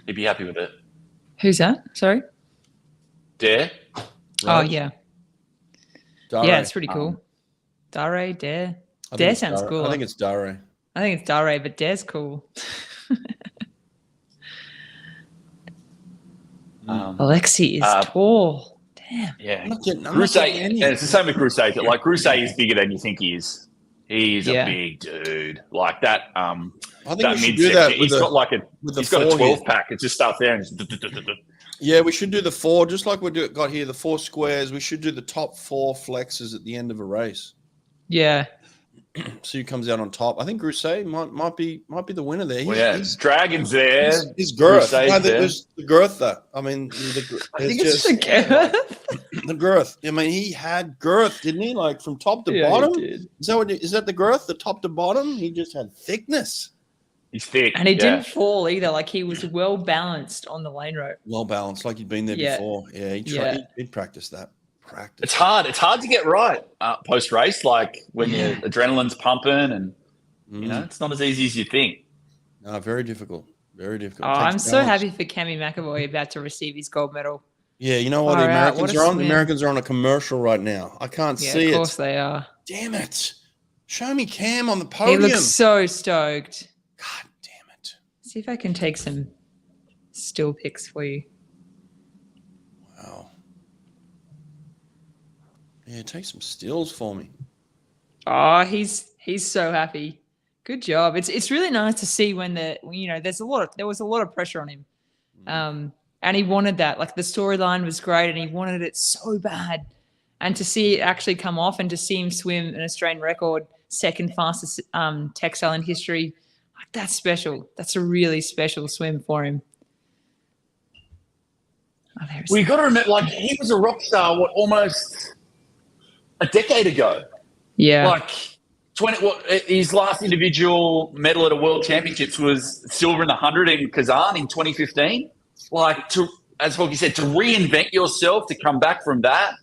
he'd be happy with it. Who's that? Sorry. Dare. Rose? Oh yeah. Dare. Yeah, it's pretty cool. Dare. Dare sounds cool. I think it's Dare. I think it's Dare, but Dare's cool. Alexi is tall. Damn. Yeah. Crusade, and it's the same with Crusade. Like, Crusade is bigger than you think he is. He's a big dude. Like that. I think that we should do that. He's got a 12 pack. It just starts there and yeah, we should do the 4, just like got here, the 4 squares. We should do the top 4 flexes at the end of a race. Yeah. So he comes out on top. I think Crusade might be the winner there. He's Dragon's there. His girth. There's the girth though. I mean, I think it's the girth. The girth. I mean, he had girth, didn't he? Like from top to bottom. Is that the girth? The top to bottom? He just had thickness. He's thick, and he didn't fall either. Like, he was well balanced on the lane rope. Well balanced, like he'd been there before. Yeah, he'd practice that. It's hard to get right post race, like when your adrenaline's pumping, and it's not as easy as you think. No, very difficult. Very difficult. Oh, I'm so happy for Cammy McAvoy about to receive his gold medal. Yeah, you know what the Americans are on? The Americans are on a commercial right now. I can't see it. Of course they are. Damn it. Show me Cam on the podium. He looks so stoked. God damn it. See if I can take some still pics for you. Wow. Yeah, take some stills for me. Oh, he's so happy. Good job. It's really nice to see when there was a lot of pressure on him. And he wanted that. Like, the storyline was great and he wanted it so bad. And to see it actually come off and to see him swim an Australian record, second fastest textile in history, like, that's special. That's a really special swim for him. Oh, we got to remember, like, he was a rock star, almost a decade ago. Yeah. Like, his last individual medal at a World Championships was silver in the 100 in Kazan in 2015. Like, as Hawke said, to reinvent yourself, to come back from that,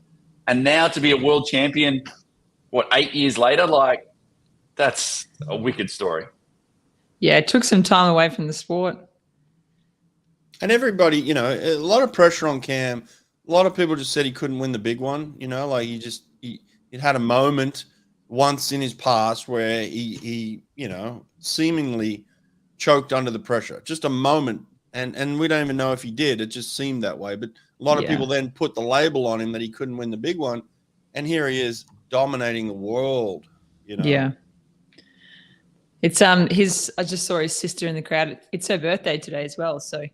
and now to be a world champion, 8 years later? Like, that's a wicked story. Yeah, it took some time away from the sport. And everybody, a lot of pressure on Cam. A lot of people just said he couldn't win the big one. Like, he had a moment once in his past where he seemingly choked under the pressure. Just a moment. And we don't even know if he did. It just seemed that way. But a lot of people then put the label on him that he couldn't win the big one. And here he is dominating the world, Yeah. It's I just saw his sister in the crowd. It's her birthday today as well, so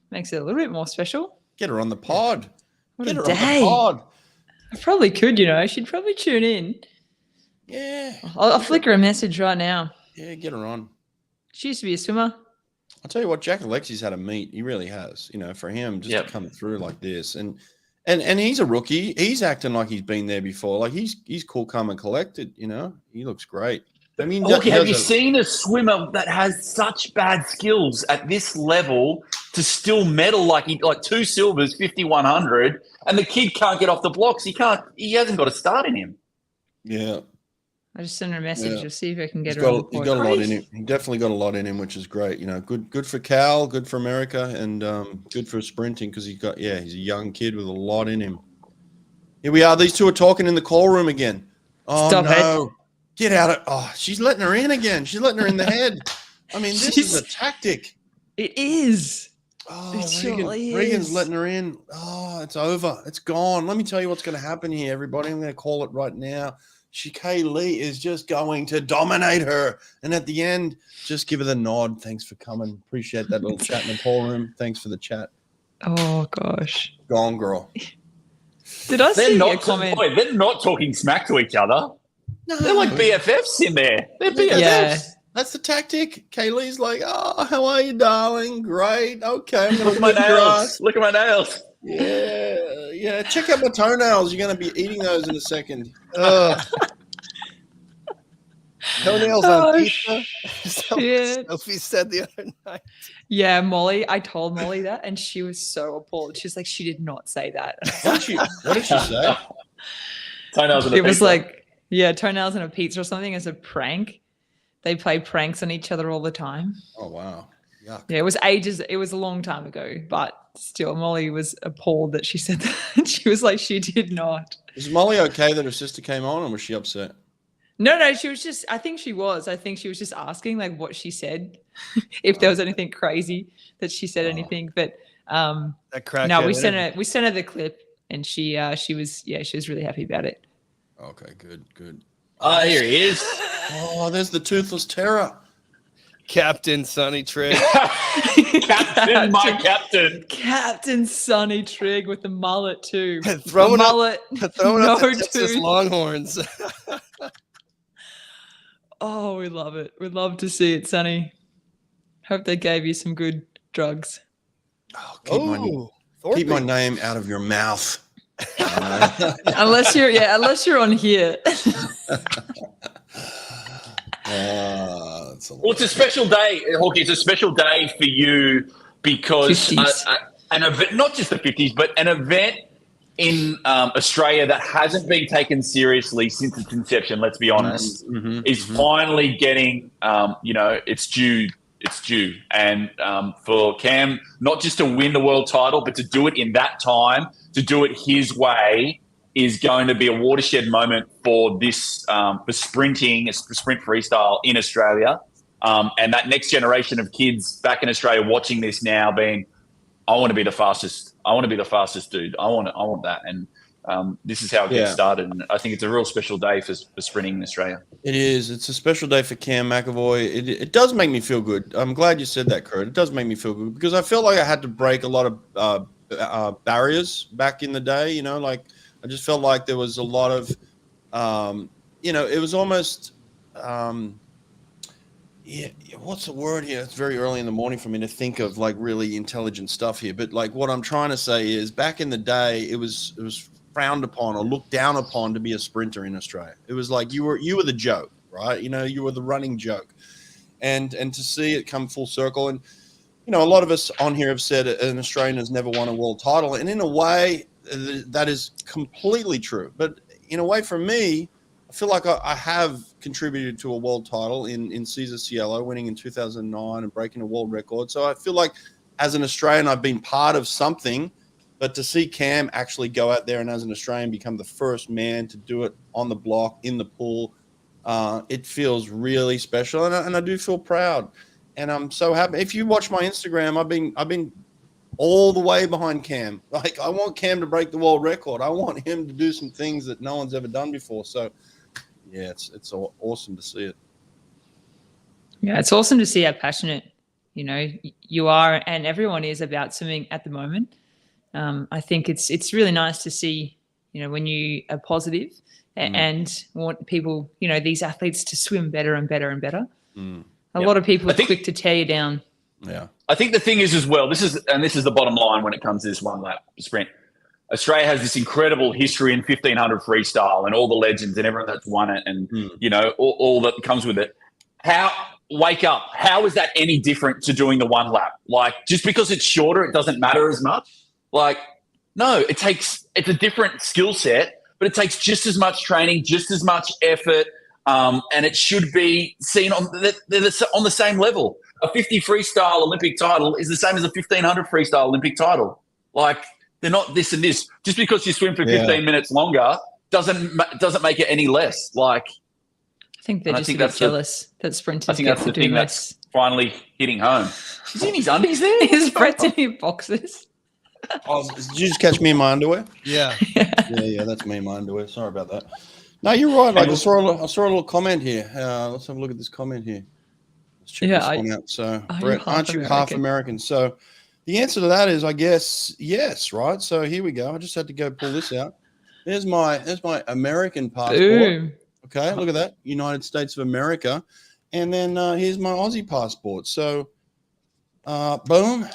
makes it a little bit more special. Get her on the pod. What a day. I probably could, she'd probably tune in. Yeah. I'll flick her a message right now. Yeah, get her on. She used to be a swimmer. I'll tell you what, Jack Alexi's had a meet. He really has. For him just to come through like this, and he's a rookie. He's acting like he's been there before. Like, he's cool, calm, and collected. He looks great. I mean, have you seen a swimmer that has such bad skills at this level to still medal like 2 silvers, 5,100, and the kid can't get off the blocks? He hasn't got a start in him. Yeah. I just sent her a message to see if I can get her He's on got a lot in him. He definitely got a lot in him, which is great. Good for Cal, good for America, and good for sprinting because he's a young kid with a lot in him. Here we are. These two are talking in the call room again. Oh, Stop no. Get out of – oh, she's letting her in again. She's letting her in the head. I mean, this is a tactic. It is. Oh, Regan's letting her in. Oh, it's over. It's gone. Let me tell you what's going to happen here, everybody. I'm going to call it right now. Kay Lee is just going to dominate her. And at the end, just give her the nod. Thanks for coming. Appreciate that little chat in the call room. Thanks for the chat. Oh, gosh. Gone, girl. Did I see a comment? Boy, they're not talking smack to each other. No. They're like BFFs in there. They're BFFs. Yeah. That's the tactic. Kaylee's like, "Oh, how are you, darling? Great. Okay, I'm gonna Look at my nails. Look at my nails. Yeah. Check out my toenails. You're gonna be eating those in a second. Toenails on pizza. Yeah. Sophie said the other night. Yeah, Molly. I told Molly that, and she was so appalled. She's like, she did not say that. What did she say? Toenails and a It was pizza. like, yeah, toenails and a pizza or something as a prank. They play pranks on each other all the time. Oh wow. Yuck. Yeah, it was ages. It was a long time ago, but still, Molly was appalled that she said that. She was like, she did not. Was Molly okay that her sister came on, or was she upset? No, she was just, I think she was just asking like what she said, if there was anything crazy that she said anything. But That crack. no, we sent her the clip, and she was really happy about it. Okay, good. Oh, here he is. Oh, there's the toothless terror. Captain Sonny Trigg. Captain, my captain. Captain Sonny Trigg with the mullet too. Throwing up mullet, the no Texas tooth. Longhorns. Oh, we love it. We'd love to see it, Sonny. Hope they gave you some good drugs. Oh, keep my name out of your mouth. Unless you're on here. Well, It's a special day, Hawke. It's a special day for you because 50s. an event, not just the 50s, but an event in Australia that hasn't been taken seriously since its inception, let's be honest, is finally getting, its due. It's due. And for Cam, not just to win the world title, but to do it in that time, to do it his way, is going to be a watershed moment for this, for sprinting, for sprint freestyle in Australia. And that next generation of kids back in Australia watching this now being, I want to be the fastest. I want to be the fastest dude. I want that. And this is how it gets started. And I think it's a real special day for sprinting in Australia. It is. It's a special day for Cam McAvoy. It does make me feel good. I'm glad you said that, Kurt. It does make me feel good because I felt like I had to break a lot of barriers back in the day. Like I just felt like there was a lot of, it was almost, what's the word here? It's very early in the morning for me to think of like really intelligent stuff here. But like what I'm trying to say is back in the day, it was frowned upon or looked down upon to be a sprinter in Australia. It was like you were the joke, right? You were the running joke, and to see it come full circle. And a lot of us on here have said an Australian has never won a world title, and in a way that is completely true. But in a way, for me, I feel like I have contributed to a world title in Cesar Cielo, winning in 2009 and breaking a world record. So I feel like as an Australian, I've been part of something. But to see Cam actually go out there and as an Australian become the first man to do it on the block, in the pool, it feels really special. And I do feel proud. And I'm so happy. If you watch my Instagram, I've been all the way behind Cam. Like, I want Cam to break the world record. I want him to do some things that no one's ever done before. So, yeah, it's awesome to see it. Yeah, it's awesome to see how passionate, you are and everyone is about swimming at the moment. I think it's really nice to see, when you are positive and want people, these athletes to swim better and better and better. A lot of people are quick to tear you down. Yeah. I think the thing is as well, this is the bottom line when it comes to this one lap sprint. Australia has this incredible history in 1500 freestyle and all the legends and everyone that's won it and, all that comes with it. Wake up. How is that any different to doing the one lap? Like, just because it's shorter, it doesn't matter as much? Like, no, it's a different skill set, but it takes just as much training, just as much effort, and it should be seen on the same level. A 50 freestyle Olympic title is the same as a 1500 freestyle Olympic title. Like, they're not this and this. Just because you swim for 15 minutes longer doesn't make it any less. Like, I think they're just a bit jealous that sprinters I think get that's to the do thing less. that's finally hitting home. Is he in his undies there? Is Brett's in his boxes? Oh, did you just catch me in my underwear? Yeah. Yeah, that's me in my underwear. Sorry about that. No, you're right. Like I saw a little comment here. Let's have a look at this comment here. Let's check this one out. So, Brett, aren't you half American? So, The answer to that is, I guess, yes, right? So here we go. I just had to go pull this out. There's my American passport. Boom. Okay, look at that. United States of America. And then here's my Aussie passport. So boom.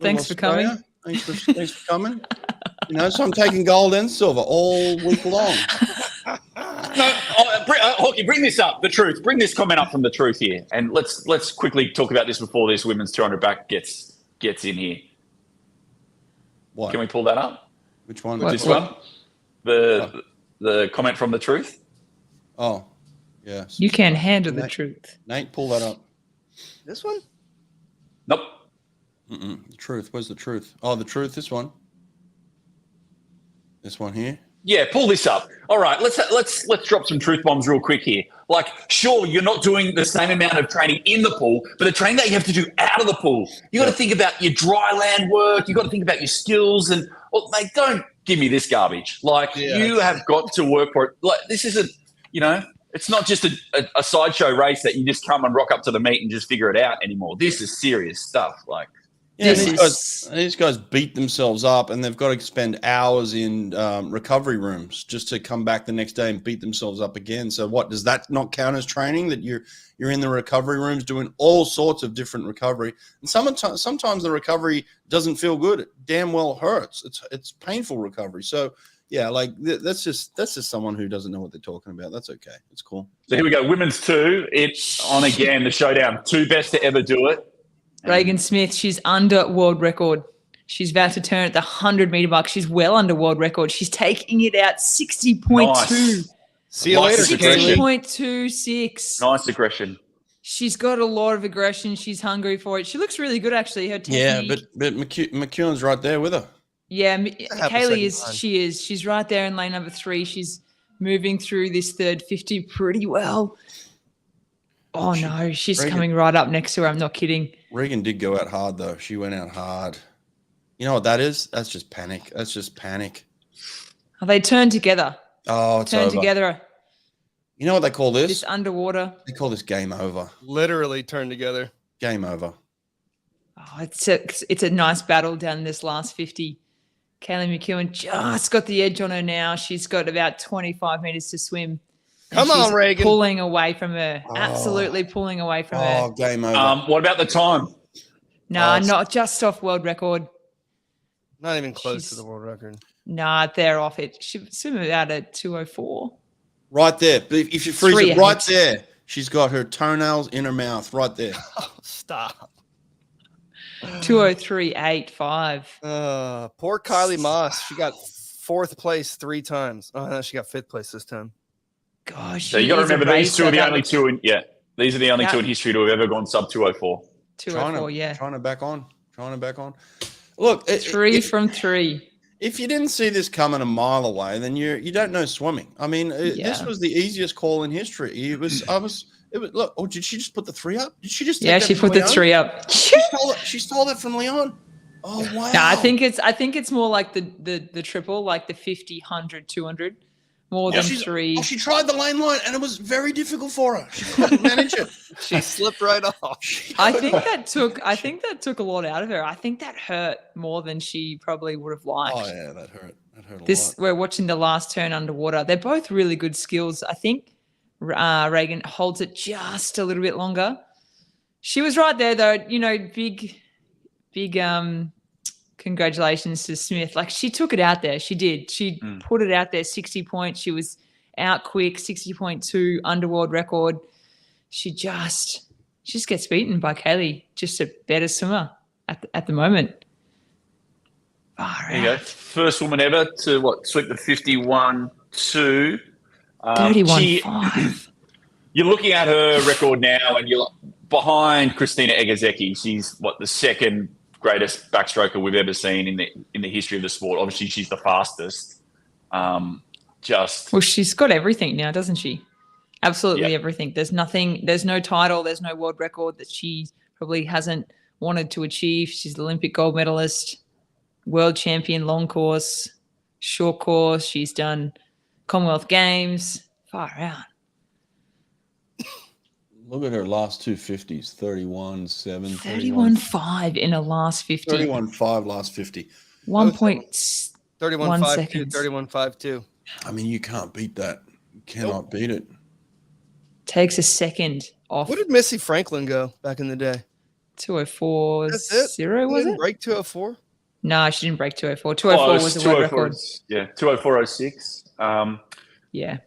Thanks for coming. Thanks for coming. So I'm taking gold and silver all week long. No, Hawke, bring this up. The truth. Bring this comment up from the truth here, and let's quickly talk about this before this women's 200 back gets in here. What? Can we pull that up? Which one? This one. The comment from the truth. Oh, yes. You can't handle the truth. Nate, pull that up. This one? Nope. The truth. Where's the truth? Oh, the truth. This one. This one here. Yeah, pull this up. All right, let's drop some truth bombs real quick here. Like, sure, you're not doing the same amount of training in the pool, but the training that you have to do out of the pool, you got to think about your dry land work. You got to think about your skills, and mate, don't give me this garbage. Like, you have got to work for it. Like, this isn't, it's not just a sideshow race that you just come and rock up to the meet and just figure it out anymore. This is serious stuff. Like. Yeah, these guys beat themselves up, and they've got to spend hours in recovery rooms just to come back the next day and beat themselves up again. So, what does that not count as training? That you're in the recovery rooms doing all sorts of different recovery, and sometimes the recovery doesn't feel good. It damn well hurts. It's painful recovery. So, yeah, like that's just someone who doesn't know what they're talking about. That's okay. It's cool. So here we go. Women's 2. It's on again. The showdown. 2 best to ever do it. Reagan Smith, she's under world record. She's about to turn at the 100-meter mark. She's well under world record. She's taking it out 60.2. Nice. See you later. 60.26. Nice aggression. She's got a lot of aggression. She's hungry for it. She looks really good, actually. Her technique. Yeah, but McEwen's right there with her. Yeah, Kaylee is. She is. She's right there in lane number 3. She's moving through this third 50 pretty well. Oh, no, she's coming right up next to her. I'm not kidding. Reagan did go out hard, though. She went out hard. You know what that is? That's just panic. Oh, they turned together. Oh, it's turned over. Together. You know what they call this? This underwater. They call this game over. Literally turned together. Game over. Oh, it's a nice battle down this last 50. Kaylee McEwen just got the edge on her now. She's got about 25 meters to swim. Come on, Reagan. Pulling away from her. Absolutely pulling away from her. Oh, game over. What about the time? No, not just off world record. Not even close to the world record. Nah, they're off it. She swim about a 2:04. Right there. If you freeze it right there, she's got her toenails in her mouth right there. Oh, stop. 2:03.85. Poor Kylie Moss. She got 4th place 3 times. Oh, no, she got 5th place this time. Gosh. So you got to remember these two are the only two in these are the only two in history to have ever gone sub 204. 204, yeah. Trying to back on. Look, 3 from 3. If you didn't see this coming a mile away, then you don't know swimming. I mean, this was the easiest call in history. It was. Look. Oh, did she just put the 3 up? Did she just? Yeah, she put the 3 up. She stole that from Leon. Oh wow. No, I think it's more like the triple, like the 50, 100, 200. More than 3. Oh, she tried the lane line, and it was very difficult for her. She couldn't manage it. She slipped right off. I think that took a lot out of her. I think that hurt more than she probably would have liked. Oh yeah, that hurt. That hurt a lot. We're watching the last turn underwater. They're both really good skills. I think Reagan holds it just a little bit longer. She was right there though. Big congratulations to Smith. Like, she took it out there. She did. She put it out there, 60 points. She was out quick, 60.2 underworld record. She just gets beaten by Kaylee, just a better swimmer at the moment. There you go. First woman ever to sweep the 51-2. 31.5. You're looking at her record now, and you're behind Christina Egazeki. She's the second greatest backstroker we've ever seen in the history of the sport. Obviously, she's the fastest. Well, she's got everything now, doesn't she? Absolutely everything. There's no title, there's no world record that she probably hasn't wanted to achieve. She's the Olympic gold medalist, world champion, long course, short course. She's done Commonwealth Games. Far out. Look at her last 250s, 31.7, 31.5 in a last 50. 31.5 last 50. 1.1 seconds. 31.52. I mean, you can't beat that. You cannot beat it. Takes a second off. What did Missy Franklin go back in the day? 204.0, That's it. was Didn't it? break 204? No, she didn't break 204. 204 was the world record. Yeah, 204.06. Yeah.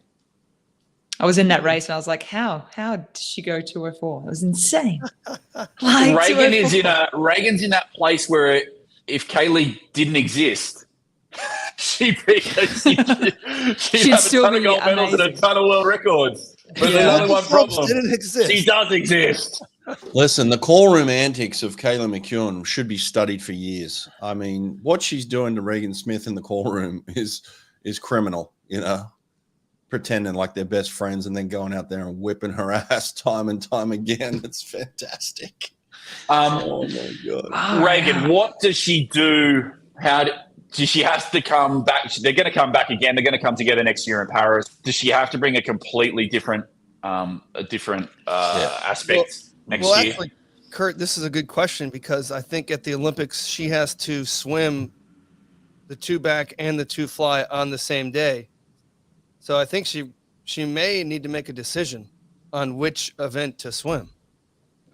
I was in that race and I was like, how did she go 204? It was insane. Like Reagan's in that place where if Kaylee didn't exist, she'd have still a ton of be gold medals and a ton of world records. But there's only one problem. Didn't exist. She does exist. Listen, the call room antics of Kayla McKeown should be studied for years. I mean, what she's doing to Regan Smith in the call room is criminal, you know, pretending like they're best friends and then going out there and whipping her ass time and time again. It's fantastic. Oh, my God. Reagan, what does she do? Does she have to come back? They're going to come back again. They're going to come together next year in Paris. Does she have to bring a completely different aspect next year? Actually, Kurt, this is a good question because I think at the Olympics she has to swim the 2 back and the 2 fly on the same day. So I think she may need to make a decision on which event to swim.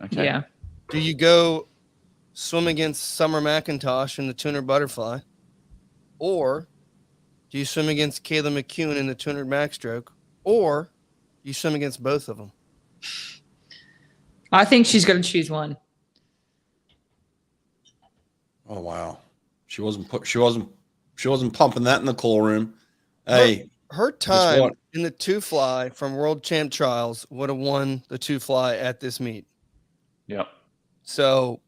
Okay. Yeah. Do you go swim against Summer McIntosh in the 200 butterfly, or do you swim against Kayla McKeown in the 200 backstroke, or you swim against both of them? I think she's got to choose one. Oh, wow. She wasn't pumping that in the call room. Hey, her time in the 2 fly from World Champ Trials would have won the 2 fly at this meet. Yep. So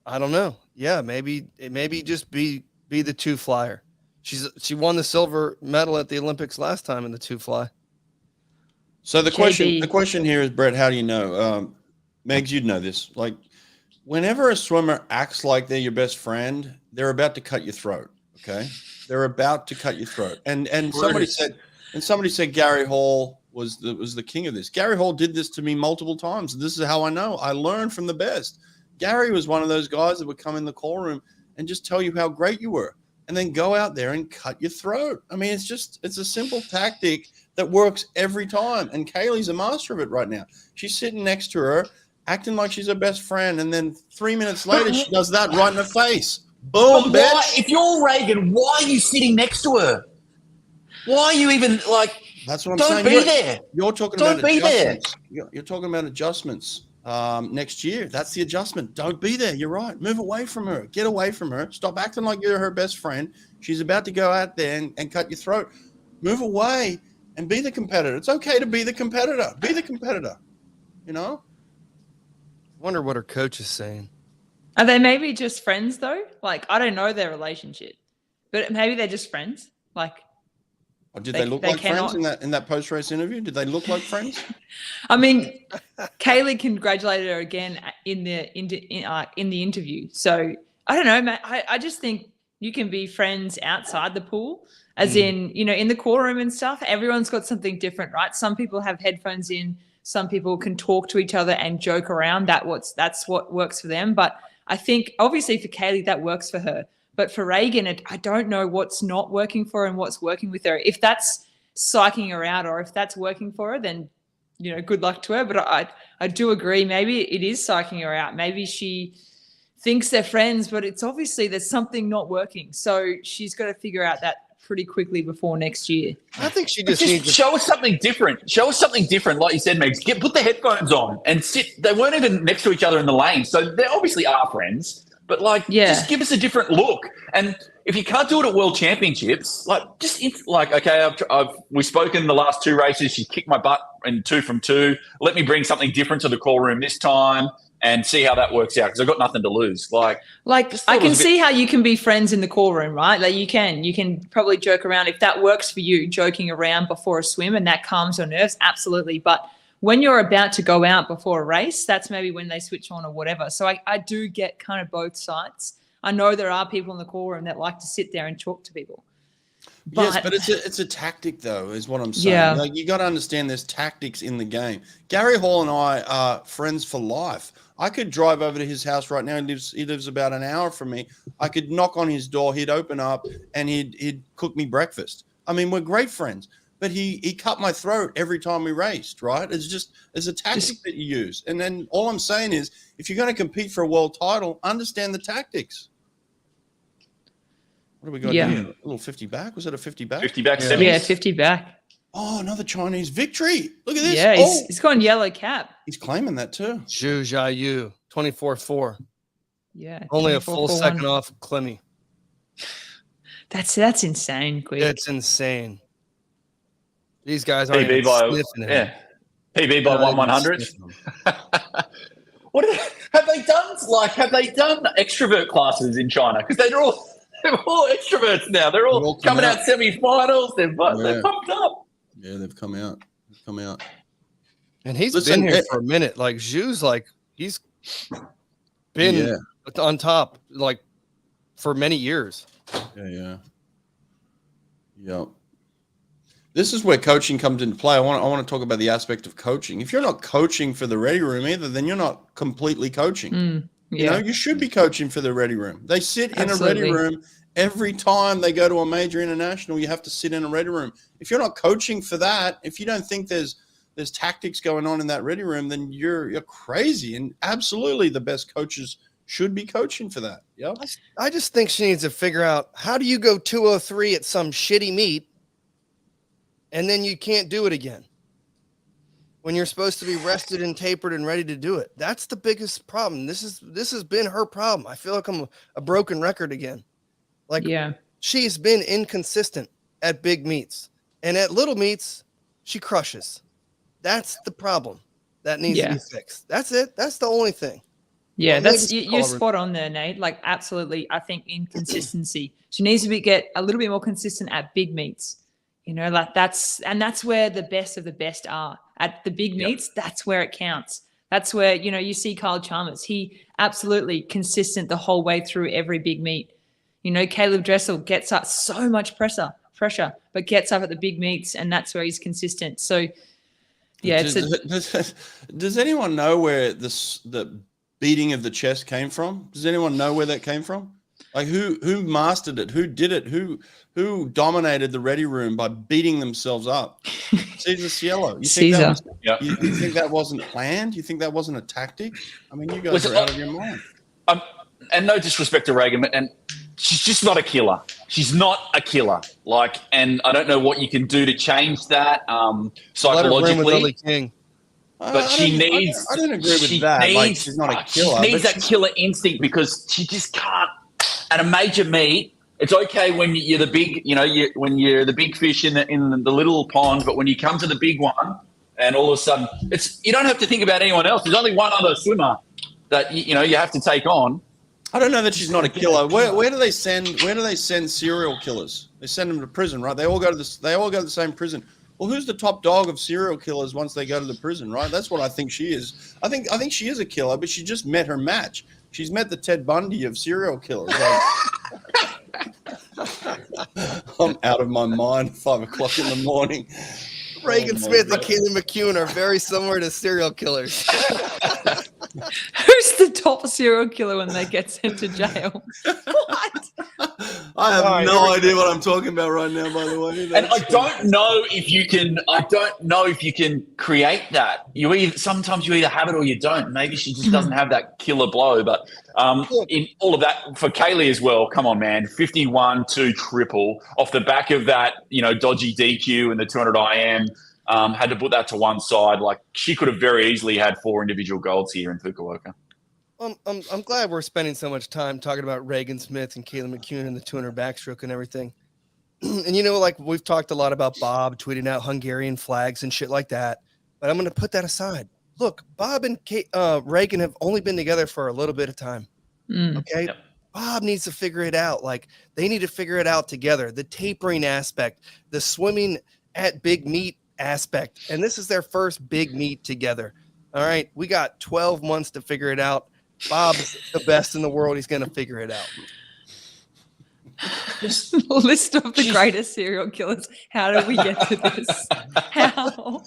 I don't know. Yeah, maybe just be the 2 flyer. She won the silver medal at the Olympics last time in the 2 fly. So the question here is, Brett, how do you know? Megs, you'd know this. Like, whenever a swimmer acts like they're your best friend, they're about to cut your throat. Okay, they're about to cut your throat. And somebody said Gary Hall was the king of this. Gary Hall did this to me multiple times. This is how I know. I learned from the best. Gary was one of those guys that would come in the call room and just tell you how great you were, and then go out there and cut your throat. I mean, it's a simple tactic that works every time. And Kaylee's a master of it right now. She's sitting next to her, acting like she's her best friend, and then 3 minutes later, she does that right in her face. Boom, bitch. If you're Reagan, why are you sitting next to her? Why are you even like? That's what I'm saying. Don't be there. You're talking don't about be adjustments. there. You're talking about adjustments next year. That's the adjustment. Don't be there. You're right. Move away from her. Get away from her. Stop acting like you're her best friend. She's about to go out there and cut your throat. Move away and be the competitor. It's okay to be the competitor. Be the competitor. You know? Wonder what her coach is saying. Are they maybe just friends though? Like, I don't know their relationship, but maybe they're just friends. Like, or did they look like friends in that post-race interview? Did they look like friends? I mean, Kaylee congratulated her again in the interview. So I don't know, Matt. I just think you can be friends outside the pool, as in, you know, in the call room and stuff. Everyone's got something different, right? Some people have headphones in. Some people can talk to each other and joke around. That's what works for them. But I think obviously for Kaylee that works for her. But for Reagan, I don't know what's not working for her and what's working with her. If that's psyching her out or if that's working for her, then, you know, good luck to her. But I do agree. Maybe it is psyching her out. Maybe she thinks they're friends, but it's obviously there's something not working. So she's got to figure out that pretty quickly before next year. I think she just needs to show us something different. Show us something different. Like you said, Megs, put the headphones on and sit. They weren't even next to each other in the lane. So they obviously are friends. But, like, just give us a different look. And if you can't do it at World Championships, like, okay, we've spoken the last 2 races. She kicked my butt in 2 from 2. Let me bring something different to the call room this time and see how that works out because I've got nothing to lose. Like I can see how you can be friends in the call room, right? Like you can probably joke around. If that works for you, joking around before a swim and that calms your nerves, absolutely. But when you're about to go out before a race, that's maybe when they switch on or whatever. So I do get kind of both sides. I know there are people in the call room that like to sit there and talk to people. Yes, but it's a tactic though, is what I'm saying. Yeah. Like you got to understand there's tactics in the game. Gary Hall and I are friends for life. I could drive over to his house right now. He lives about an hour from me. I could knock on his door. He'd open up and he'd cook me breakfast. I mean, we're great friends. But he cut my throat every time we raced, right? It's a tactic that you use. And then all I'm saying is, if you're going to compete for a world title, understand the tactics. What do we got here? A little 50 back? Was it a 50 back? 50 back, yeah, 50 back. Oh, another Chinese victory. Look at this. Yeah, he's gone yellow cap. He's claiming that too. Zhu Jiayu, 24-4. Yeah. Only a full second off Clemmy. That's insane, Quick. It's insane. These guys aren't PB by sniffing him. PB by 1/100. What have they done? Have they done extrovert classes in China? Because they're all extroverts now. They're all coming out semifinals. They're pumped up. Yeah, they've come out. And he's been here for a minute. Like Zhu's he's been on top for many years. Yeah. This is where coaching comes into play. I want to talk about the aspect of coaching. If you're not coaching for the ready room either, then you're not completely coaching. You know, you should be coaching for the ready room. They sit in a ready room every time they go to a major international. You have to sit in a ready room. If you're not coaching for that, if you don't think there's tactics going on in that ready room, then you're crazy. And absolutely, the best coaches should be coaching for that. Yeah. I just think she needs to figure out, how do you go 203 at some shitty meet and then you can't do it again when you're supposed to be rested and tapered and ready to do it? That's the biggest problem. This has been her problem. I feel like I'm a broken record again. She's been inconsistent at big meets, and at little meets she crushes. That's the problem that needs to be fixed. That's it. That's the only thing. Yeah, you're spot on there, Nate. Like, absolutely. I think inconsistency. She needs to get a little bit more consistent at big meets. You know, that's where the best of the best are. At the big meets, that's where it counts. That's where, you see Kyle Chalmers. He absolutely consistent the whole way through every big meet. Caleb Dressel gets up so much pressure, but gets up at the big meets, and that's where he's consistent. So, yeah. Does anyone know where the beating of the chest came from? Does anyone know where that came from? Like who mastered it? Who did it? Who dominated the ready room by beating themselves up? Cesar Cielo. You think that wasn't planned? You think that wasn't a tactic? I mean, you guys are out of your mind. And no disrespect to Reagan, and she's just not a killer. She's not a killer. And I don't know what you can do to change that psychologically. But she needs. I don't agree with that. She's not a killer. She needs that killer instinct, because she just can't. At a major meet, it's okay when you're the big, when you're the big fish in the little pond, but when you come to the big one, and all of a sudden, you don't have to think about anyone else. There's only one other swimmer that you have to take on. I don't know that she's not a killer. Where do they send serial killers? They send them to prison, right? They all go to the same prison. Well, who's the top dog of serial killers once they go to the prison, right? That's what I think she is. I think she is a killer, but she just met her match. She's met the Ted Bundy of serial killers. I'm out of my mind. 5:00 in the morning. Reagan Smith and Kaylee McEwen are very similar to serial killers. Who's the top serial killer when they get sent to jail? What? I have no idea what I'm talking about right now, by the way. And I don't know if you can create that. Sometimes you either have it or you don't. Maybe she just doesn't have that killer blow. But in all of that, for Kaylee as well, come on, man, 51-2 triple off the back of that, dodgy DQ and the 200 IM. Had to put that to one side. She could have very easily had 4 individual golds here in Fukuoka. I'm glad we're spending so much time talking about Reagan Smith and Kaylee McEwen and the 200 backstroke and everything. And we've talked a lot about Bob tweeting out Hungarian flags and shit like that. But I'm going to put that aside. Look, Bob and Reagan have only been together for a little bit of time. Okay. Yep. Bob needs to figure it out. They need to figure it out together. The tapering aspect, the swimming at big meet aspect. And this is their first big meet together. All right. We got 12 months to figure it out. Bob's the best in the world. He's going to figure it out. List of the greatest serial killers. How did we get to this? How?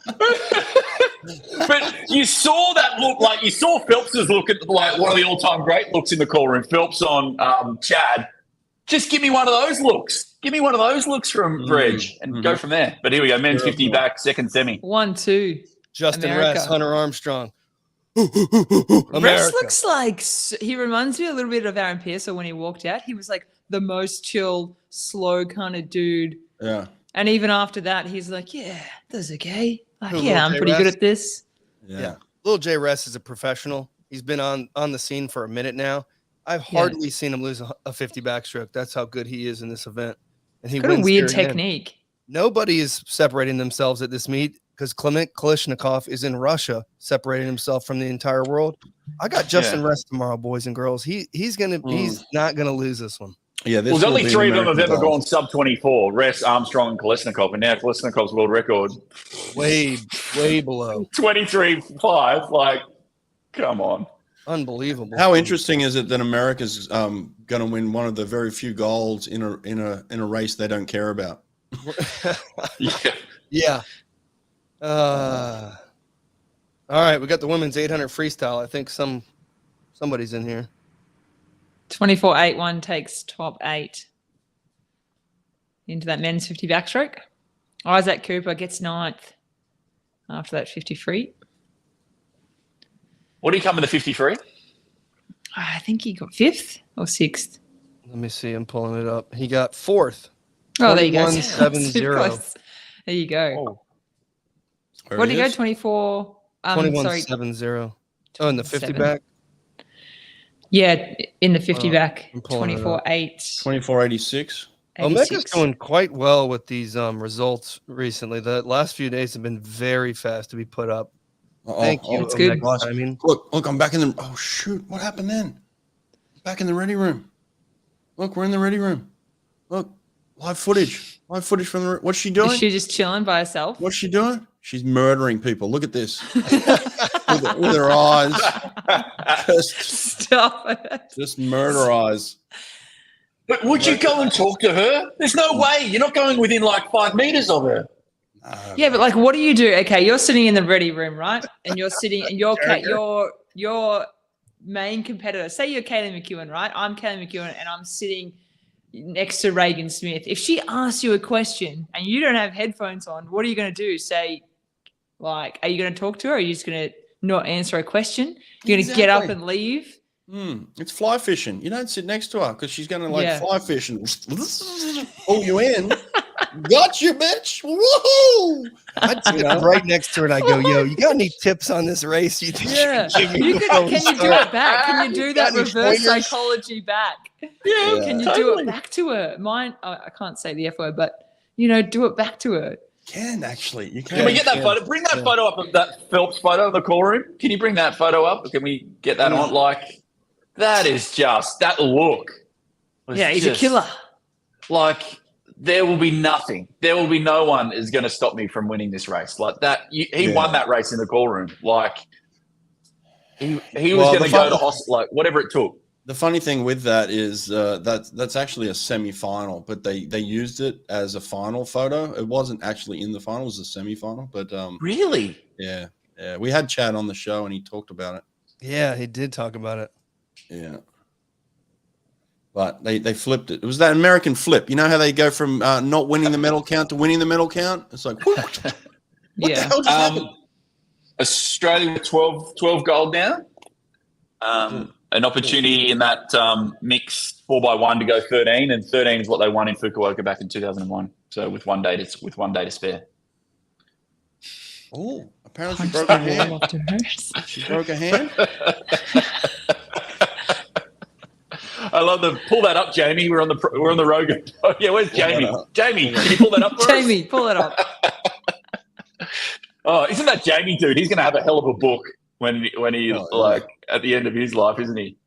But you saw that look, like you saw Phelps's look at like one of the all-time great looks in the call room. Phelps on Chad. Just give me one of those looks. Give me one of those looks from Reg and go from there. But here we go. Men's 50 back, second semi. 1-2. Justin America. Ress, Hunter Armstrong. Ress looks like he reminds me a little bit of Aaron Pearson when he walked out. He was like the most chill, slow kind of dude. Yeah. And even after that, he's like, yeah, that's okay. Like, Who, yeah, Lil I'm J. pretty Ress? good at this. Yeah. Lil J Ress is a professional. He's been on the scene for a minute now. I've hardly seen him lose a 50 backstroke. That's how good he is in this event. And he Got a wins weird here again. technique. Nobody is separating themselves at this meet because Klement Kalishnikov is in Russia, separating himself from the entire world. I got Justin Ress tomorrow, boys and girls. He's not gonna lose this one. Yeah, Well, there's only 3 of them have ever gone sub 24. Ress, Armstrong, and Kalishnikov. And now Kalishnikov's world record. Way below. 23.5. Like, come on. Unbelievable. How interesting is it that America's going to win one of the very few golds in a race they don't care about? Yeah. All right, we got the women's 800 freestyle. I think somebody's in here. 24.81 takes top 8 into that men's 50 backstroke. Isaac Cooper gets 9th after that 50 free. What do you come in the 50 free? I think he got 5th or 6th. Let me see. I'm pulling it up. He got 4th. Oh, there you go. 21.70. There you go. Oh. What did you go? 24. 21.70. Oh, in the 50 back? Yeah, in the 50 back. I'm pulling it up. 24.8. 24.86. Omega's doing quite well with these results recently. The last few days have been very fast to be put up. Thank you. That's good. I mean, look, I'm back in the. Oh shoot! What happened then? Back in the ready room. Look, we're in the ready room. Look, live footage. Live footage from the. What's she doing? Is she just chilling by herself? What's she doing? She's murdering people. Look at this. with her eyes. Stop it. Just murder eyes. But would you go and talk to her? There's no way. You're not going within like 5 meters of her. Yeah, but like, what do you do? Okay, you're sitting in the ready room, right? And you're sitting, and your main competitor. Say you're Kaylee McEwen, right? I'm Kaylee McEwen, and I'm sitting next to Reagan Smith. If she asks you a question and you don't have headphones on, what are you going to do? Say, like, are you going to talk to her? Or are you just going to not answer a question? You're going to get up and leave? It's fly fishing. You don't sit next to her because she's going to fly fish and pull you in. Got you, bitch. Woohoo! I'd sit right next to her and I go, yo, you got any tips on this race? You think can you do it back? Can you do that reverse psychology back? Yeah. Can you do it back to her? Mine, I can't say the F word, but, do it back to her. Can actually. You can. Can we get that photo? Bring that photo up of that Phelps photo of the call room. Can you bring that photo up? Can we get that on? Like, that is just, that look. Yeah, he's a killer. Like, there will be nothing. There will be no one is going to stop me from winning this race. Like that, he won that race in the call room. Like, he was going to go to hospital, like whatever it took. The funny thing with that is that's actually a semi-final, but they used it as a final photo. It wasn't actually in the final; it was a semi-final. But really, yeah, we had Chad on the show and he talked about it. Yeah, he did talk about it. Yeah, but they flipped it. It was that American flip. You know how they go from not winning the medal count to winning the medal count? It's like, what the hell just happened? Australia with 12 gold now. An opportunity in that mixed 4x1 to go 13, and 13 is what they won in Fukuoka back in 2001. So with one day to spare. Oh, apparently she broke her hand. She broke her hand. I love the pull that up, Jamie. We're on the Rogan. Oh, yeah, where's Jamie? Jamie, can you pull that up for us? Jamie, pull it up. Oh, isn't that Jamie, dude? He's going to have a hell of a book when he at the end of his life, isn't he?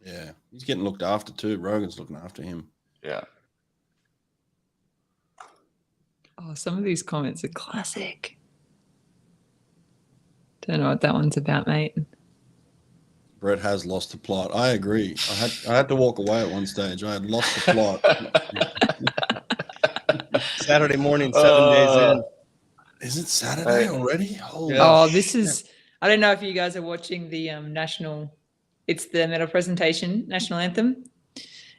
Yeah, he's getting looked after too. Rogan's looking after him. Yeah. Oh, some of these comments are classic. Don't know what that one's about, mate. Brett has lost the plot. I agree. I had to walk away at one stage. I had lost the plot. Saturday morning, 7 days in. Is it Saturday already? Holy this is. I don't know if you guys are watching the national. It's the medal presentation, national anthem,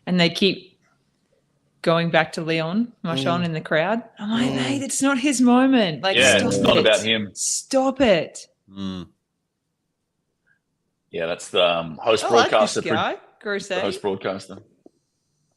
and they keep going back to Leon Marchand in the crowd. I'm like, mate, it's not his moment. Like, Yeah, stop it's not it. about him. Stop it. Yeah, that's the host I like broadcaster. this guy, The Grosset. host broadcaster.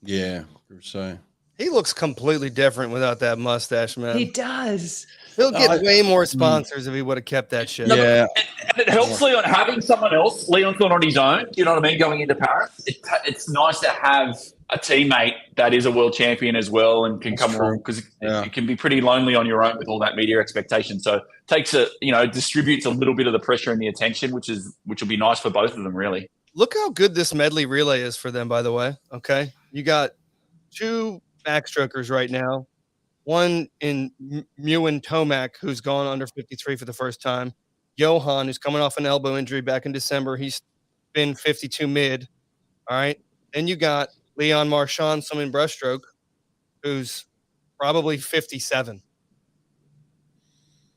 Yeah, so He looks completely different without that mustache, man. He does. He'll get way more sponsors if he would have kept that shit. yeah. And it helps Leon having someone else. Leon's not on his own. You know what I mean? Going into Paris, it's nice to have a teammate that is a world champion as well and can come along, because it can be pretty lonely on your own with all that media expectation. So takes distributes a little bit of the pressure and the attention, which will be nice for both of them, really. Look how good this medley relay is for them, by the way. Okay. You got 2 backstrokers right now. One in Meagen Nay, who's gone under 53 for the first time. Johan, who's coming off an elbow injury back in December. He's been 52 mid. All right. Then you got Leon Marchand, swimming breaststroke, who's probably 57.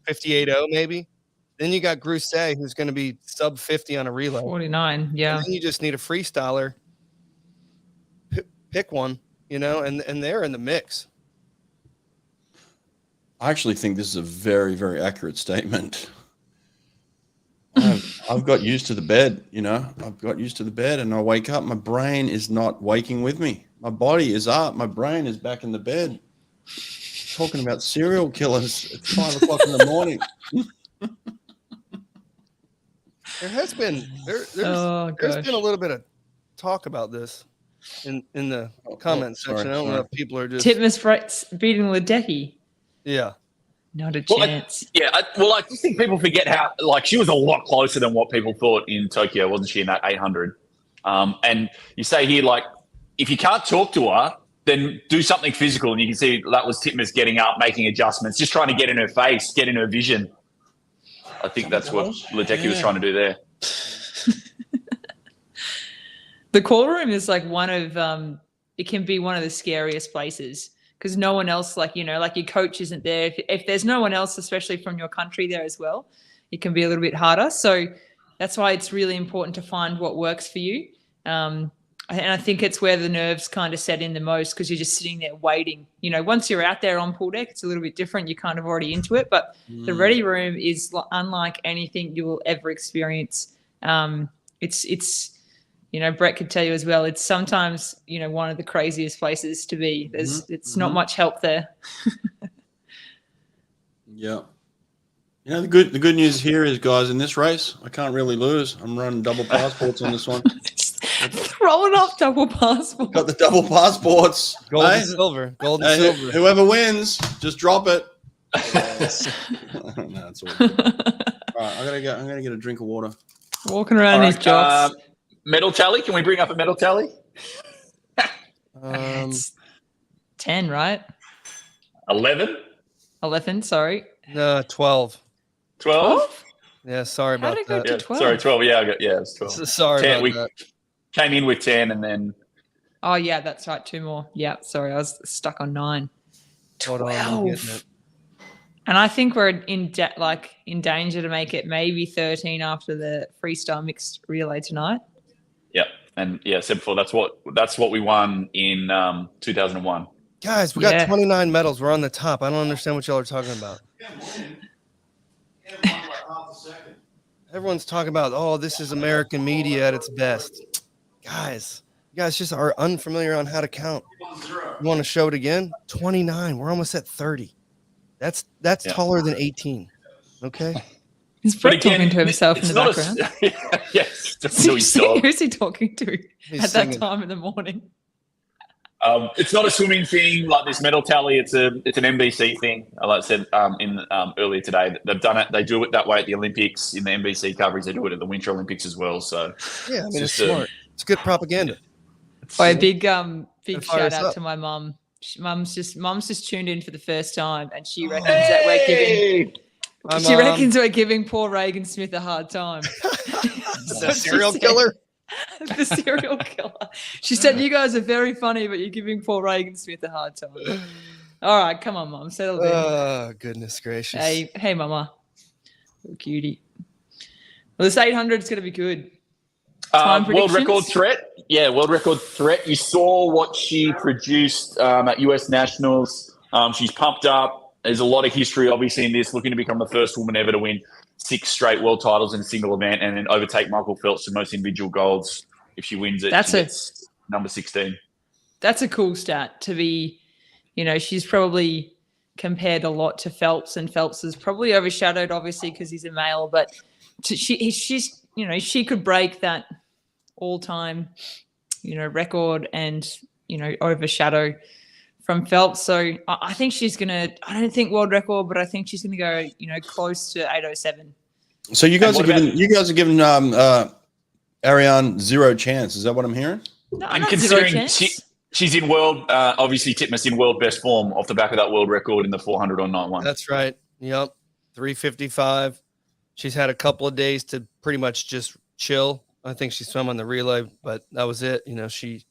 58.0 maybe. Then you got Grosset, who's going to be sub 50 on a relay. 49, yeah. And then you just need a freestyler. Pick one, and they're in the mix. I actually think this is a very, very accurate statement. I've got used to the bed, I've got used to the bed, and I wake up, my brain is not waking with me. My body is up. My brain is back in the bed. Talking about serial killers at 5 o'clock in the morning. There has been there's been a little bit of talk about this in the comment section. I don't know if people are just Titmus Freights beating Ledecky. Yeah. Not a chance. I just think people forget how, she was a lot closer than what people thought in Tokyo, wasn't she, in that 800? And you say here, if you can't talk to her, then do something physical. And you can see that was Titmus getting up, making adjustments, just trying to get in her face, get in her vision. I think that's what Ledecky was trying to do there. The call room is one of, it can be one of the scariest places, because no one else, your coach isn't there. If there's no one else, especially from your country there as well, it can be a little bit harder. So that's why it's really important to find what works for you. And I think it's where the nerves kind of set in the most, because you're just sitting there waiting. Once you're out there on pool deck, it's a little bit different. You're kind of already into it. But the ready room is unlike anything you will ever experience. It's Brett could tell you as well, it's sometimes, one of the craziest places to be. It's not much help there. Yeah. The good news here is, guys, in this race, I can't really lose. I'm running double passports on this one. Throwing off double passports. Got the double passports. Gold and silver. Gold and silver. Whoever wins, just drop it. No, it's all good. All right, I'm gonna get a drink of water. Walking around these jocks. Medal tally. Can we bring up a medal tally? It's 10, right? 11. 11. Sorry. No, 12. 12. Yeah, sorry How about did it go that. to Yeah, 12? sorry, 12. Yeah, it's 12. Sorry 10, about we that. came in with 10, and then Oh, yeah, that's right. 2 more. Yeah, sorry. I was stuck on 9. Hold on, I'm getting it. And I think we're in danger to make it maybe 13 after the freestyle mixed relay tonight. yeah, and yeah, said before, that's what we won in 2001. Guys, we got 29 medals. We're on the top. I don't understand what y'all are talking about. Everyone's talking about, this is American media at its best. Guys, you guys just are unfamiliar on how to count. You want to show it again? 29. We're almost at 30. That's taller than 18. Okay. Is Brett talking to himself in the background? Yes. Who's he talking to at that time in the morning? It's not a swimming thing like this medal tally. It's an NBC thing. Like I said earlier today, they've done it. They do it that way at the Olympics in the NBC coverage. They do it at the Winter Olympics as well. So yeah, I mean, it's smart. It's good propaganda. A big shout out to my mum. Mum's just tuned in for the first time, and she reckons that She reckons we're giving poor Reagan Smith a hard time. The serial killer. The serial killer. She said, "You guys are very funny, but you're giving poor Reagan Smith a hard time." All right, come on, Mum, settle down. Oh, goodness gracious. Hey, Mama, little cutie. Well, this 800 is going to be good. Time world predictions? record threat. Yeah, world record threat. You saw what she produced at US Nationals. She's pumped up. There's a lot of history, obviously, in this. Looking to become the first woman ever to win 6 straight world titles in a single event and then overtake Michael Phelps for most individual golds. If she wins it, she gets number 16. That's a cool stat to be, she's probably compared a lot to Phelps, and Phelps is probably overshadowed, obviously, because he's a male, but she could break that all-time, record and, overshadow from Phelps. So I think she's going to, I don't think world record, but I think she's going to go, close to 807. So you guys are giving Ariane zero chance. Is that what I'm hearing? No, and considering she's in world, obviously Titmus in world best form off the back of that world record in the 400 on night 1. That's right. Yep. 355. She's had a couple of days to pretty much just chill. I think she swam on the relay, but that was it. 2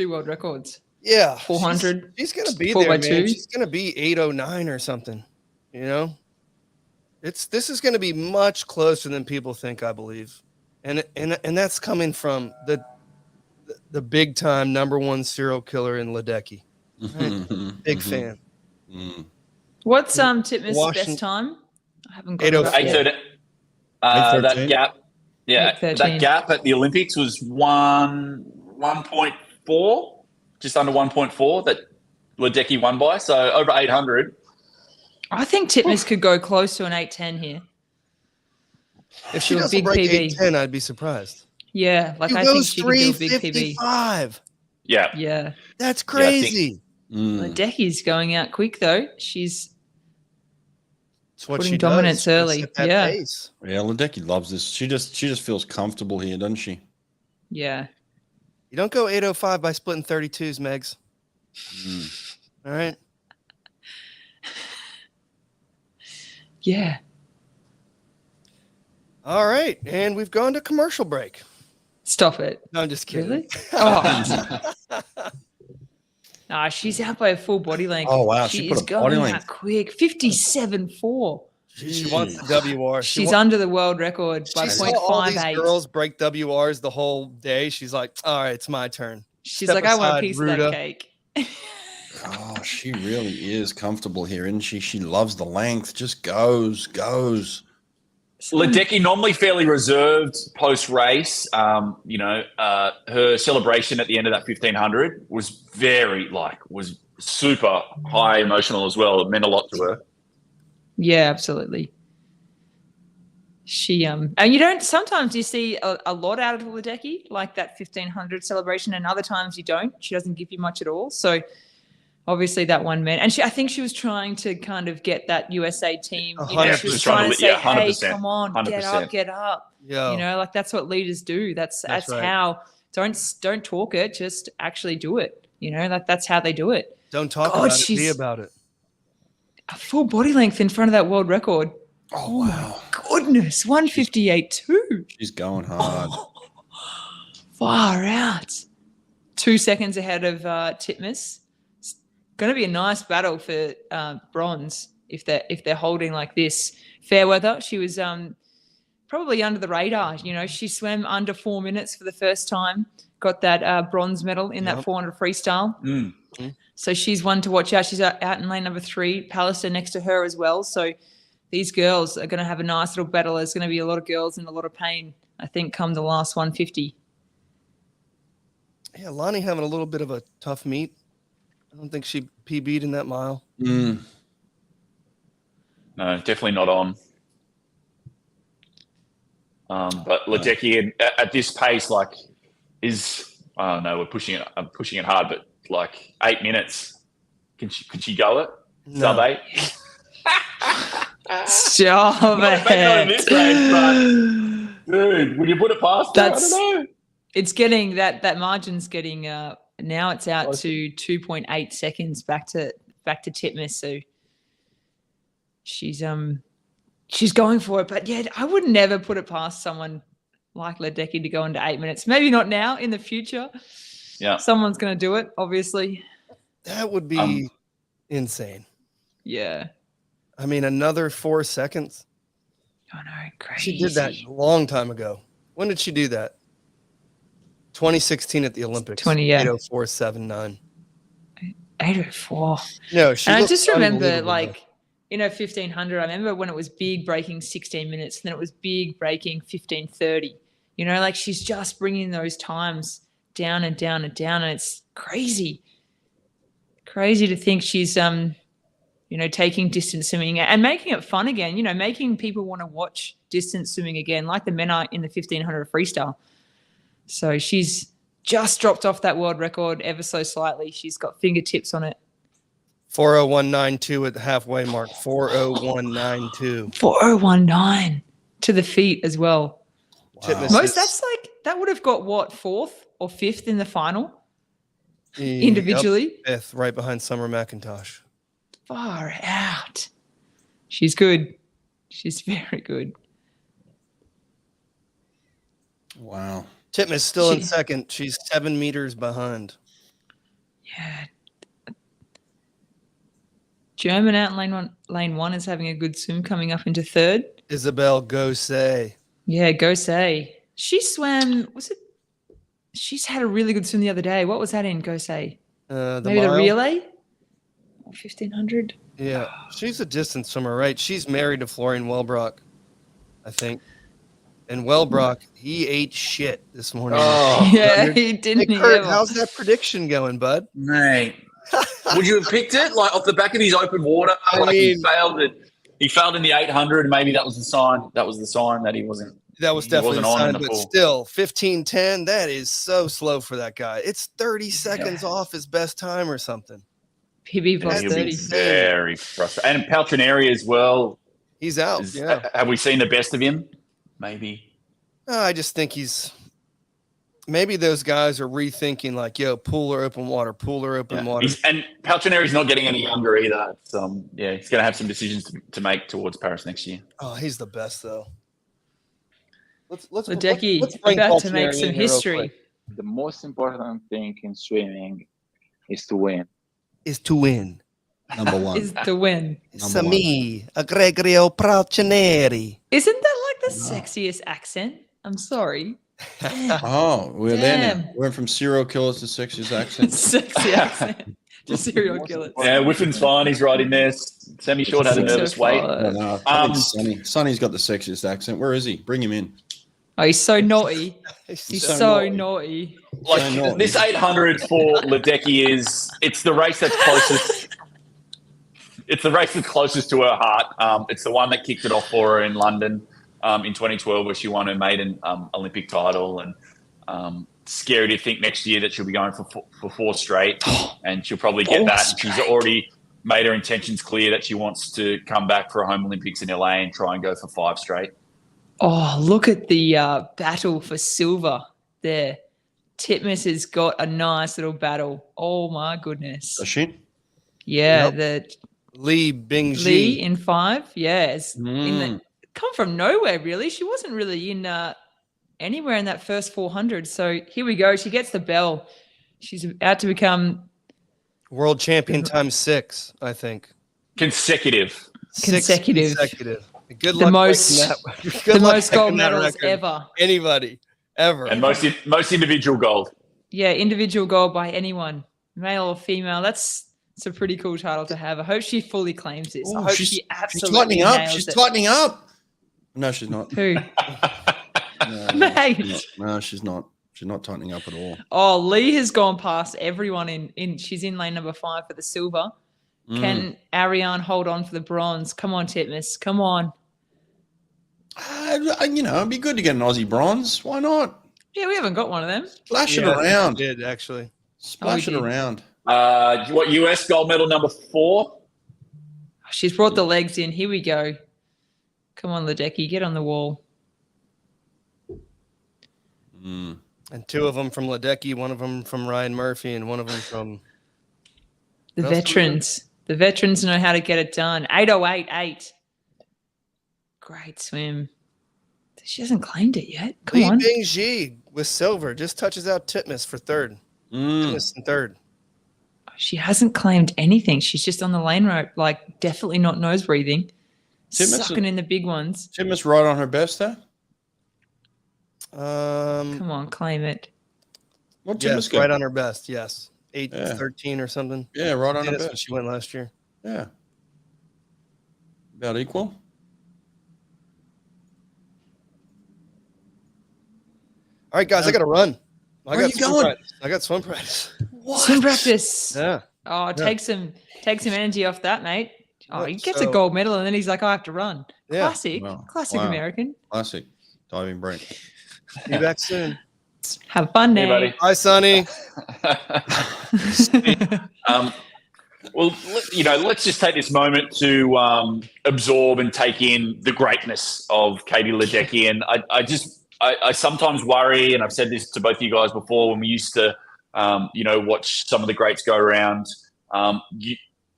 world records. Yeah. 400. She's going to be there, man. She's going to be 809 or something. This is going to be much closer than people think, I believe. And that's coming from the big time #1 serial killer in Ledecky. Right? Big fan. What's Titmus' best time? I haven't got 8:30. That gap. Yeah, that gap at the Olympics was 1.4, just under 1.4 that Ledecky won by. So over 800. I think Titmus could go close to an 8:10 here. If she doesn't break 8:10, I'd be surprised. Yeah, I think she could do a big PB. Yeah. That's crazy. Ledecky's going out quick though. She's putting dominance early. Yeah. Pace. Yeah, Ledecky loves this. She just feels comfortable here, doesn't she? Yeah. You don't go 805 by splitting 32s, Megs. All right. Yeah. All right, and we've gone to commercial break. Stop it. No, I'm just kidding. Really? Oh. She's out by a full body length. Oh, wow. She is going out quick. 57.4. She wants the WR. She's under the world record by 0.58. All these girls break WRs the whole day. She's like, all right, it's my turn. She's like, I want a piece of that cake. Oh, she really is comfortable here, isn't she? She loves the length. Just goes. Ledecky normally fairly reserved post-race. Her celebration at the end of that 1500 was was super high emotional as well. It meant a lot to her. Yeah, absolutely. She and sometimes you see a lot out of Ledecky, like that 1500 celebration, and other times you don't. She doesn't give you much at all. So obviously that one meant, and I think she was trying to kind of get that USA team. She was trying to say, "Hey, come on, 100%. Get up." Yeah. That's what leaders do. That's right. How. Don't talk it, just actually do it. That's how they do it. Don't talk about it, be about it. A full body length in front of that world record. Oh wow! Goodness, 158.2. She's going hard. Far out. 2 seconds ahead of Titmus. Going to be a nice battle for bronze if they're holding like this. Fair weather. She was probably under the radar. She swam under 4 minutes for the first time. Got that bronze medal in that 400 freestyle. So she's one to watch out. She's out in lane number 3. Pallister next to her as well. So these girls are going to have a nice little battle. There's going to be a lot of girls in a lot of pain, I think, come the last 150. Yeah, Lonnie having a little bit of a tough meet. I don't think she PB'd in that mile. No, definitely not on. But Ledecky at this pace, I don't know, I'm pushing it hard, but 8 minutes. Could she go it? No. Sub 8? Stop it. This race, but dude, would you put it past her? I don't know. It's getting that margin's getting now it's out to 2.8 seconds back to Titmus. So she's she's going for it. But yeah, I would never put it past someone like Ledecky to go into 8 minutes. Maybe not now, in the future. Yeah. Someone's going to do it, obviously. That would be insane. Yeah. I mean, another 4 seconds. I know, crazy. She did that a long time ago. When did she do that? 2016 at the Olympics. 8:04.79. 8:04. No, she. And I just remember, unbelievable, like, you know, 1500. I remember when it was big breaking 16 minutes, and then it was big breaking 15:30. You know, like she's just bringing those times down and down and down, and it's crazy. Crazy to think she's you know, taking distance swimming and making it fun again, you know, making people want to watch distance swimming again, like the men are in the 1500 freestyle. So she's just dropped off that world record ever so slightly. She's got fingertips on it. 4:01.92 at the halfway mark. 4:01.92. 4:01.9 to the feet as well. Wow. That's like, that would have got what, 4th or 5th in the final individually? Yep, 5th, right behind Summer McIntosh. Far out. She's good. She's very good. Wow. Titmus still in second. She's 7 meters behind. Yeah. German out in lane one is having a good swim coming up into third. Isabel Gosay. Yeah, Gosay. She swam, she's had a really good swim the other day. What was that in, Gosay? Maybe the relay? 1500. Yeah, she's a distance swimmer, right? She's married to Florian Wellbrock, I think. And Wellbrock, he ate shit this morning. Oh, yeah, he didn't. Hey, Kurt, how's that prediction going, bud? Mate, would you have picked it like off the back of his open water? He failed it. He failed in the 800. Maybe that was the sign. That was the sign that he wasn't. That was definitely a sign, but full. still, 15:10. That is so slow for that guy. It's 30 seconds off his best time or something. PB plus 30. Very frustrating. And Paltrineri as well. He's out. Have we seen the best of him? Maybe. I just think maybe those guys are rethinking, like, yo, pool or open water, water. And Paltrineri's not getting any younger either. He's going to have some decisions to make towards Paris next year. Oh, he's the best, though. Ledecky about to make some history. The most important thing in swimming is to win. Number one. Is to win. Sami, Gregorio Paltrineri. Isn't that like the sexiest accent? I'm sorry. Oh, we're there now. We're from serial killers to sexiest accent. Sexy accent. To serial killers. Yeah, Whiffin's fine. He's right in there. Semi Short had a nervous wait. No, I think Sonny's got the sexiest accent. Where is he? Bring him in. Oh, he's so naughty. He's so naughty. Like this 800 for Ledecky it's the race that's closest. It's the race that's closest to her heart. It's the one that kicked it off for her in London in 2012, where she won her maiden Olympic title. And scary to think next year that she'll be going for 4 straight, and she'll probably get that. And she's already made her intentions clear that she wants to come back for a home Olympics in LA and try and go for 5 straight. Oh, look at the battle for silver there. Titmus has got a nice little battle. Oh, my goodness. Does she? Yeah, Yep. Li Bingji. Lee in 5. Yeah, come from nowhere, really. She wasn't really in anywhere in that first 400. So here we go. She gets the bell. She's about to become world champion times 6, I think. Consecutive. Good luck. The most gold medals ever. Anybody ever. And most individual gold. Yeah, individual gold by anyone, male or female. That's a pretty cool title to have. I hope she fully claims this. Ooh, I hope she absolutely tightening up. nails She's it. tightening up. No, she's not. Who? Mate. No, she's not. She's not tightening up at all. Oh, Lee has gone past everyone in she's in lane number 5 for the silver. Can Ariane hold on for the bronze? Come on, Titmus. Come on. It'd be good to get an Aussie bronze. Why not? Yeah, we haven't got one of them. Splash it around. We did, actually. Splash it around. What US gold medal number 4? She's brought the legs in. Here we go. Come on, Ledecky. Get on the wall. And 2 of them from Ledecky, 1 of them from Ryan Murphy, and 1 of them from the veterans. The veterans know how to get it done. 8:08.8. Great swim. She hasn't claimed it yet. Come Li on. Bingji with silver just touches out Titmus for third. Titmus in third. She hasn't claimed anything. She's just on the lane rope, like definitely not nose breathing. Sucking in the big ones. Titmus right on her best there? Come on, claim it. What Yes, Titmus got? right on her best, yes. 8:13 or something. Yeah, right on her That's best. when she went last year. Yeah. About equal? All right, guys, I got to run. Where are you going? Practice. I got swim practice. What? Swim practice. Yeah. Oh, take some energy off that, mate. Oh, he gets a So- gold medal and then he's like, I have to run. Yeah. Classic. Wow. Classic Wow. American. Classic. Diving break. Be back soon. Have fun, Hey, Nate. buddy. Hi, Sonny. Well, let's just take this moment to absorb and take in the greatness of Katie Ledecky. And I sometimes worry, and I've said this to both of you guys before, when we used to, watch some of the greats go around,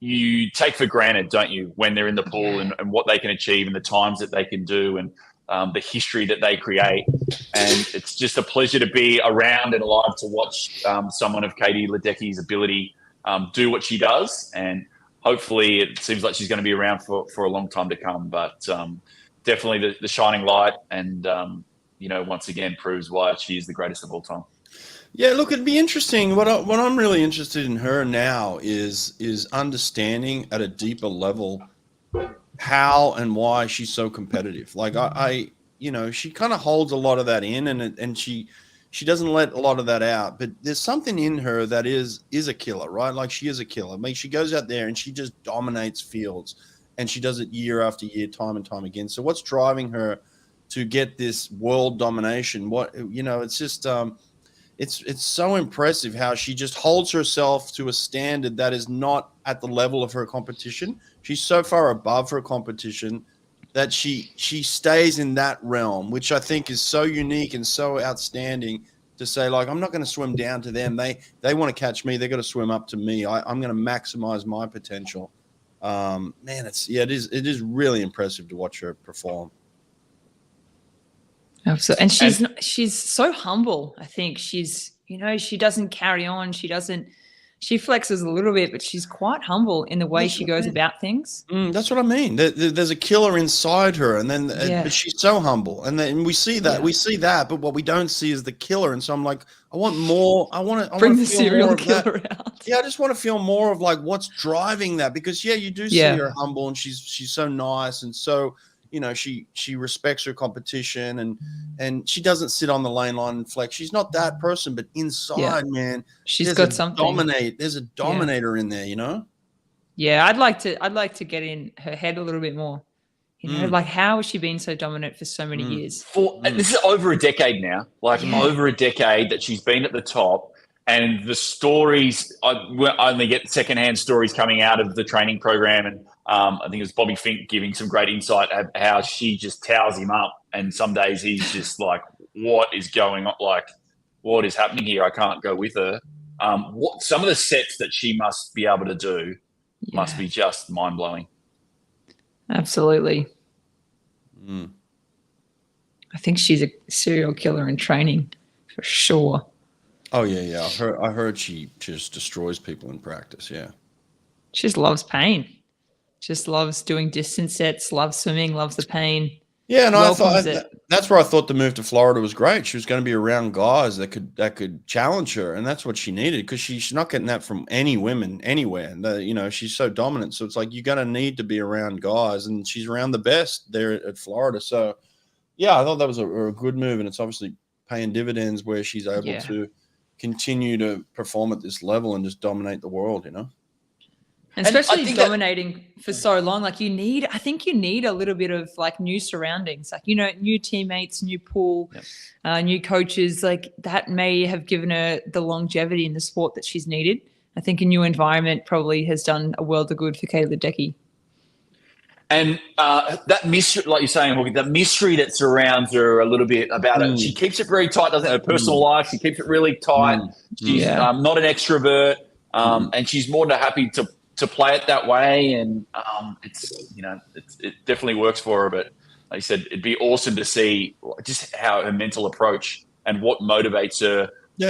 you take for granted, don't you, when they're in the pool and what they can achieve and the times that they can do and the history that they create. And it's just a pleasure to be around and alive to watch someone of Katie Ledecky's ability do what she does. And hopefully it seems like she's going to be around for a long time to come. But definitely the shining light and, once again proves why she is the greatest of all time. Yeah, look, it'd be interesting. What I'm really interested in her now is understanding at a deeper level how and why she's so competitive. Like she kind of holds a lot of that in, and she doesn't let a lot of that out. But there's something in her that is a killer, right? Like she is a killer. I mean, she goes out there and she just dominates fields, and she does it year after year, time and time again. So what's driving her to get this world domination? It's just it's so impressive how she just holds herself to a standard that is not at the level of her competition. She's so far above her competition that she stays in that realm, which I think is so unique and so outstanding to say, like, I'm not going to swim down to them. They want to catch me. They got to swim up to me. I'm going to maximize my potential. It is really impressive to watch her perform. Absolutely. And she's so humble. I think she's, she doesn't carry on. She flexes a little bit, but she's quite humble in the way she goes about things. That's what I mean. There's a killer inside her, and then but she's so humble, and then we see that, but what we don't see is the killer. And so I'm like, I want more. I want to bring the serial killer out. Yeah, I just want to feel more of like what's driving that, because you do see her humble, and she's so nice, and so she respects her competition, and she doesn't sit on the lane line and flex. She's not that person, but inside, man, she's got something. There's a dominator in there, Yeah, I'd like to get in her head a little bit more. Like how has she been so dominant for so many years? This is over a decade now, over a decade that she's been at the top. And the stories, I only get secondhand stories coming out of the training program. And I think it was Bobby Fink giving some great insight at how she just towers him up. And some days he's just like, what is going on? Like, what is happening here? I can't go with her. Some of the sets that she must be able to do must be just mind-blowing. Absolutely. I think she's a serial killer in training for sure. Oh yeah. I heard she just destroys people in practice. Yeah. She just loves pain. Just loves doing distance sets, loves swimming, loves the pain. Yeah, and I thought that's where I thought the move to Florida was great. She was going to be around guys that could challenge her, and that's what she needed, because she's not getting that from any women anywhere. And she's so dominant, so it's like you're going to need to be around guys, and she's around the best there at Florida. So, yeah, I thought that was a good move, and it's obviously paying dividends where she's able to continue to perform at this level and just dominate the world. And especially dominating for so long, like I think you need a little bit of like new surroundings, like, new teammates, new pool, new coaches, like that may have given her the longevity in the sport that she's needed. I think a new environment probably has done a world of good for Katie Ledecky. And that mystery, like you're saying, Hawke, that mystery that surrounds her a little bit about it, she keeps it very tight, doesn't her personal life, she keeps it really tight. She's not an extrovert, and she's more than happy to play it that way, and it definitely works for her. But like you said, it'd be awesome to see just how her mental approach and what motivates her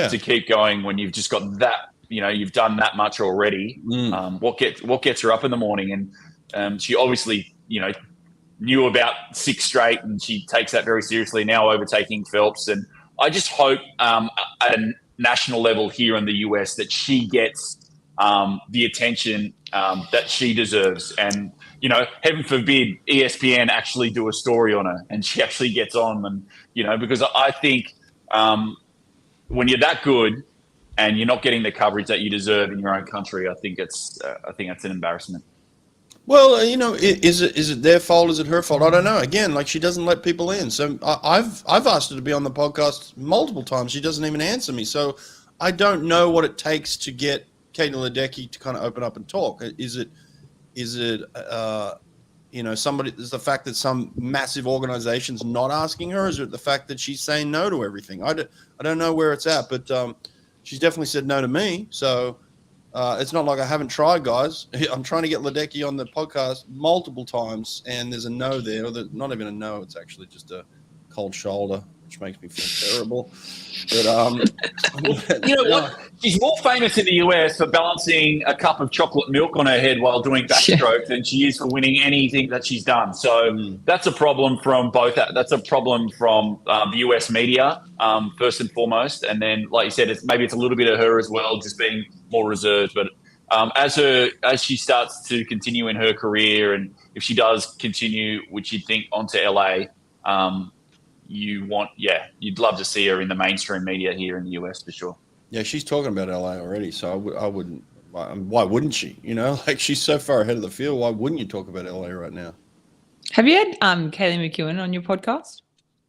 to keep going when you've just got that, you've done that much already. What gets her up in the morning? And she obviously, knew about 6 straight, and she takes that very seriously now, overtaking Phelps. And I just hope at a national level here in the US that she gets the attention that she deserves. And, heaven forbid ESPN actually do a story on her and she actually gets on. And, because I think when you're that good and you're not getting the coverage that you deserve in your own country, I think that's an embarrassment. Well, is it their fault? Is it her fault? I don't know. Again, like, she doesn't let people in. So I've asked her to be on the podcast multiple times. She doesn't even answer me. So I don't know what it takes to get Katie Ledecky to kind of open up and talk. Is it somebody? Is the fact that some massive organization's not asking her? Is it the fact that she's saying no to everything? I don't know where it's at, but she's definitely said no to me. So. It's not like I haven't tried, guys. I'm trying to get Ledecky on the podcast multiple times, and there's a no there. Or not even a no. It's actually just a cold shoulder, which makes me feel terrible. But you know what? She's more famous in the US for balancing a cup of chocolate milk on her head while doing backstroke than she is for winning anything that she's done. So that's a problem from both. That's a problem from the US media, first and foremost. And then, like you said, maybe it's a little bit of her as well, just being more reserved. But as she starts to continue in her career, and if she does continue, which you'd think, onto LA, you'd love to see her in the mainstream media here in the US for sure. Yeah, she's talking about LA already, so I wouldn't. Why wouldn't she? Like, she's so far ahead of the field. Why wouldn't you talk about LA right now? Have you had Kaylee McEwen on your podcast?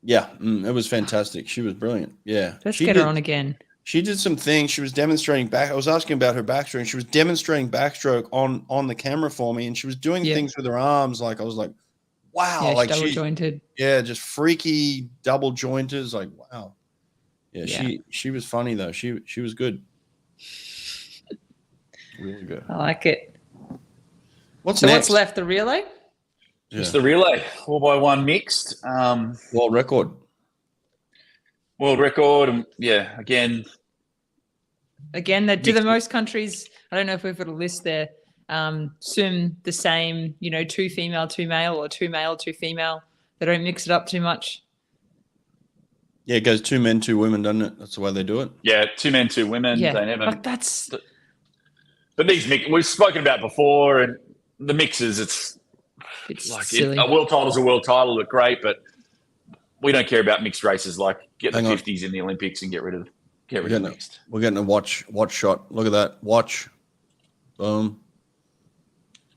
Yeah, it was fantastic. She was brilliant. Yeah, let's get her on again. She did some things. She was demonstrating I was asking about her backstroke, and she was demonstrating backstroke on the camera for me, and she was doing things with her arms. Like, I was like, wow, yeah, like double jointed. Yeah, just freaky double jointers. Like, wow. Yeah, she was funny though. She was good. Really good. I like it. What's left? The relay? Yeah. It's the relay. 4x1 mixed. World record. And again, that do the most countries. I don't know if we've got a list there. Swim the same, 2 female, 2 male, or 2 male, 2 female. They don't mix it up too much. Yeah, it goes 2 men, 2 women, doesn't it? That's the way they do it. Yeah, 2 men, 2 women. Yeah, they never. But these we've spoken about before, and the mixes. It's like silly. A world title's a world title. Look great, but we don't care about mixed races. Like, get the 50s in the Olympics and get rid of mixed. We're getting a watch shot. Look at that watch. Boom.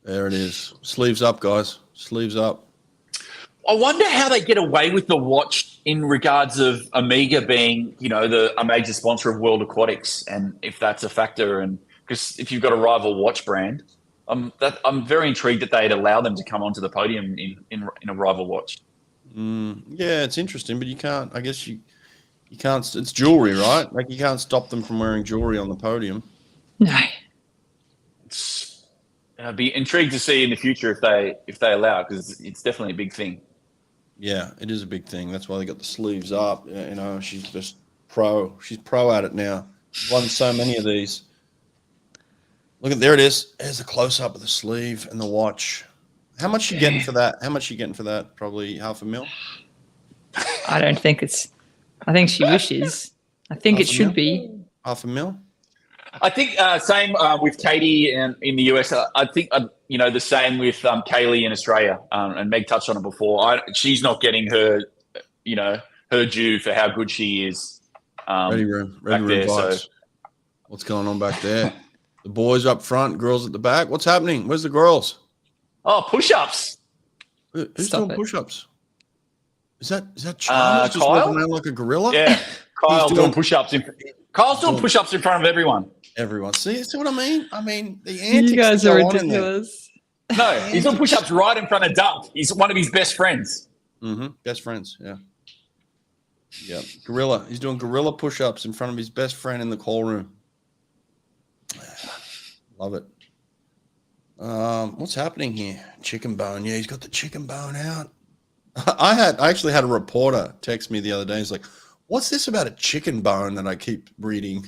There it is. Sleeves up, guys. Sleeves up. I wonder how they get away with the watch in regards of Omega being, a major sponsor of World Aquatics, and if that's a factor. And because if you've got a rival watch brand, I'm very intrigued that they'd allow them to come onto the podium in a rival watch. Yeah, it's interesting, but you can't. I guess you can't. It's jewelry, right? Like, you can't stop them from wearing jewelry on the podium. No. I'd be intrigued to see in the future if they allow it, because it's definitely a big thing. Yeah, it is a big thing. That's why they got the sleeves up. She's just pro. She's pro at it now. She's won so many of these. There it is. There's a close up of the sleeve and the watch. How much you getting for that? Probably $500,000. I don't think it's. I think she wishes. I think it should be $500,000. I think same with Katie in the US. I think the same with Kaylee in Australia. And Meg touched on it before. She's not getting her due for how good she is. Ready room vibes. So. What's going on back there? The boys up front, girls at the back. What's happening? Where's the girls? Oh, push-ups. Who's doing push-ups? Is that Charles just Kyle? walking around like a gorilla? Yeah, Kyle's doing push-ups. Kyle's doing push-ups in front of everyone. See what I mean? The antics. You guys are ridiculous. No, he's doing push-ups right in front of Dunk. He's one of his best friends. Mm-hmm. Best friends, yeah. Yeah, gorilla. He's doing gorilla push-ups in front of his best friend in the call room. Love it. What's happening here? Chicken bone. Yeah, he's got the chicken bone out. I actually had a reporter text me the other day. He's like, "What's this about a chicken bone that I keep reading?"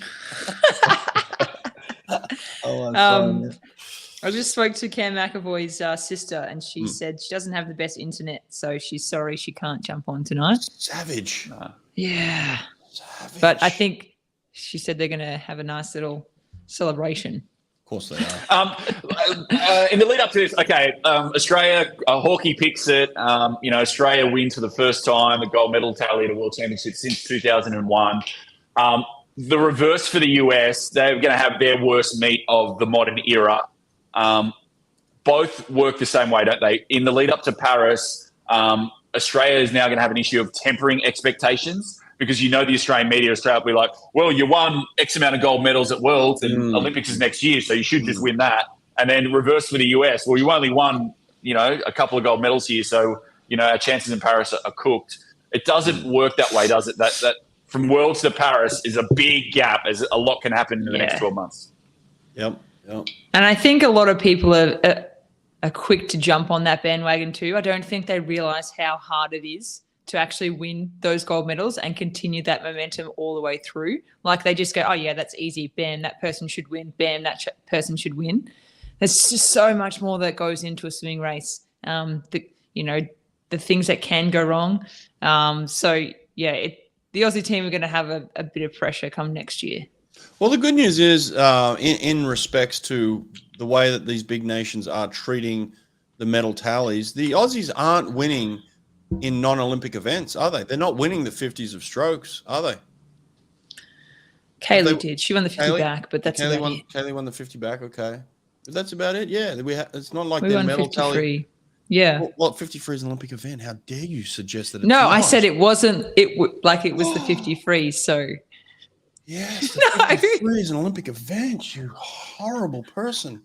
I just spoke to Cam McAvoy's sister, and she said she doesn't have the best internet, so she's sorry she can't jump on tonight. Savage. Yeah. Savage. But I think she said they're going to have a nice little celebration. Of course they are. In the lead up to this, Australia, Hawke picks it. Australia wins for the first time the gold medal tally at a World Championship since 2001. The reverse for the US, they're going to have their worst meet of the modern era. Both work the same way, don't they? In the lead up to Paris, Australia is now going to have an issue of tempering expectations because the Australian media, Australia will be like, well, you won X amount of gold medals at Worlds and Olympics is next year, so you should just win that. And then reverse for the US, well, you only won, a couple of gold medals here, so, our chances in Paris are cooked. It doesn't work that way, does it? That from Worlds to Paris is a big gap, as a lot can happen in the next 12 months. Yep. And I think a lot of people are quick to jump on that bandwagon too. I don't think they realize how hard it is to actually win those gold medals and continue that momentum all the way through. Like they just go, oh yeah, that's easy. Bam, that person should win. Bam, that person should win. There's just so much more that goes into a swimming race. The things that can go wrong. The Aussie team are going to have a bit of pressure come next year. Well, the good news is in respects to the way that these big nations are treating the medal tallies, the Aussies aren't winning in non-Olympic events, are they? They're not winning the 50s of strokes, are they? Kaylee did. She won the 50 back, but that's about it. Kaylee won the 50 back, okay. But that's about it, yeah. It's not like we their won medal 53. tally. Yeah. Well, 53 is an Olympic event. How dare you suggest that it's No, not? I said it wasn't. It was the 53, so... Yes, the 53 is an Olympic event, you horrible person.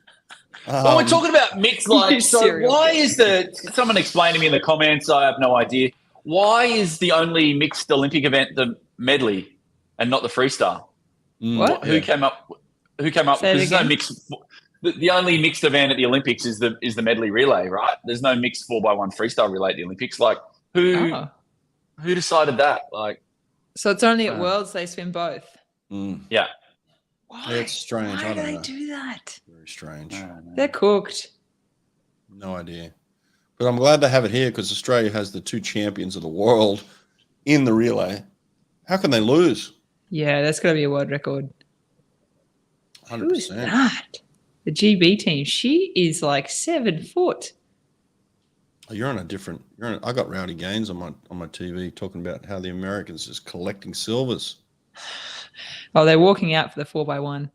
Well, we're talking about mixed, why is someone explain to me in the comments, I have no idea, why is the only mixed Olympic event the medley and not the freestyle? What? Who came up, because there's no mixed, the only mixed event at the Olympics is the medley relay, right? There's no mixed 4x1 freestyle relay at the Olympics. Like, who decided that? So it's only at Worlds they swim both? Yeah. Why? It's strange. Why do they do that? Very strange. They're cooked. No idea. But I'm glad to have it here because Australia has the two champions of the world in the relay. How can they lose? Yeah, that's got to be a world record. 100%. Who's that? The GB team. She is like 7 foot. Oh, you're on a different. I got Rowdy Gaines on my TV talking about how the Americans is collecting silvers. Oh, they're walking out for the 4x1.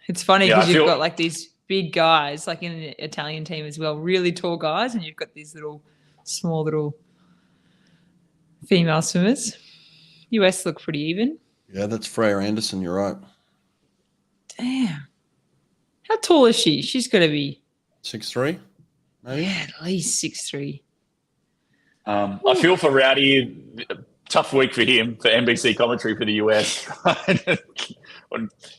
It's funny because you've got like these big guys, like in the Italian team as well, really tall guys, and you've got these small little female swimmers. US look pretty even. Yeah, that's Freya Anderson. You're right. Damn. How tall is she? She's got to be 6'3", maybe. Yeah, at least 6'3". I feel for Rowdy. Tough week for him, for NBC commentary for the US.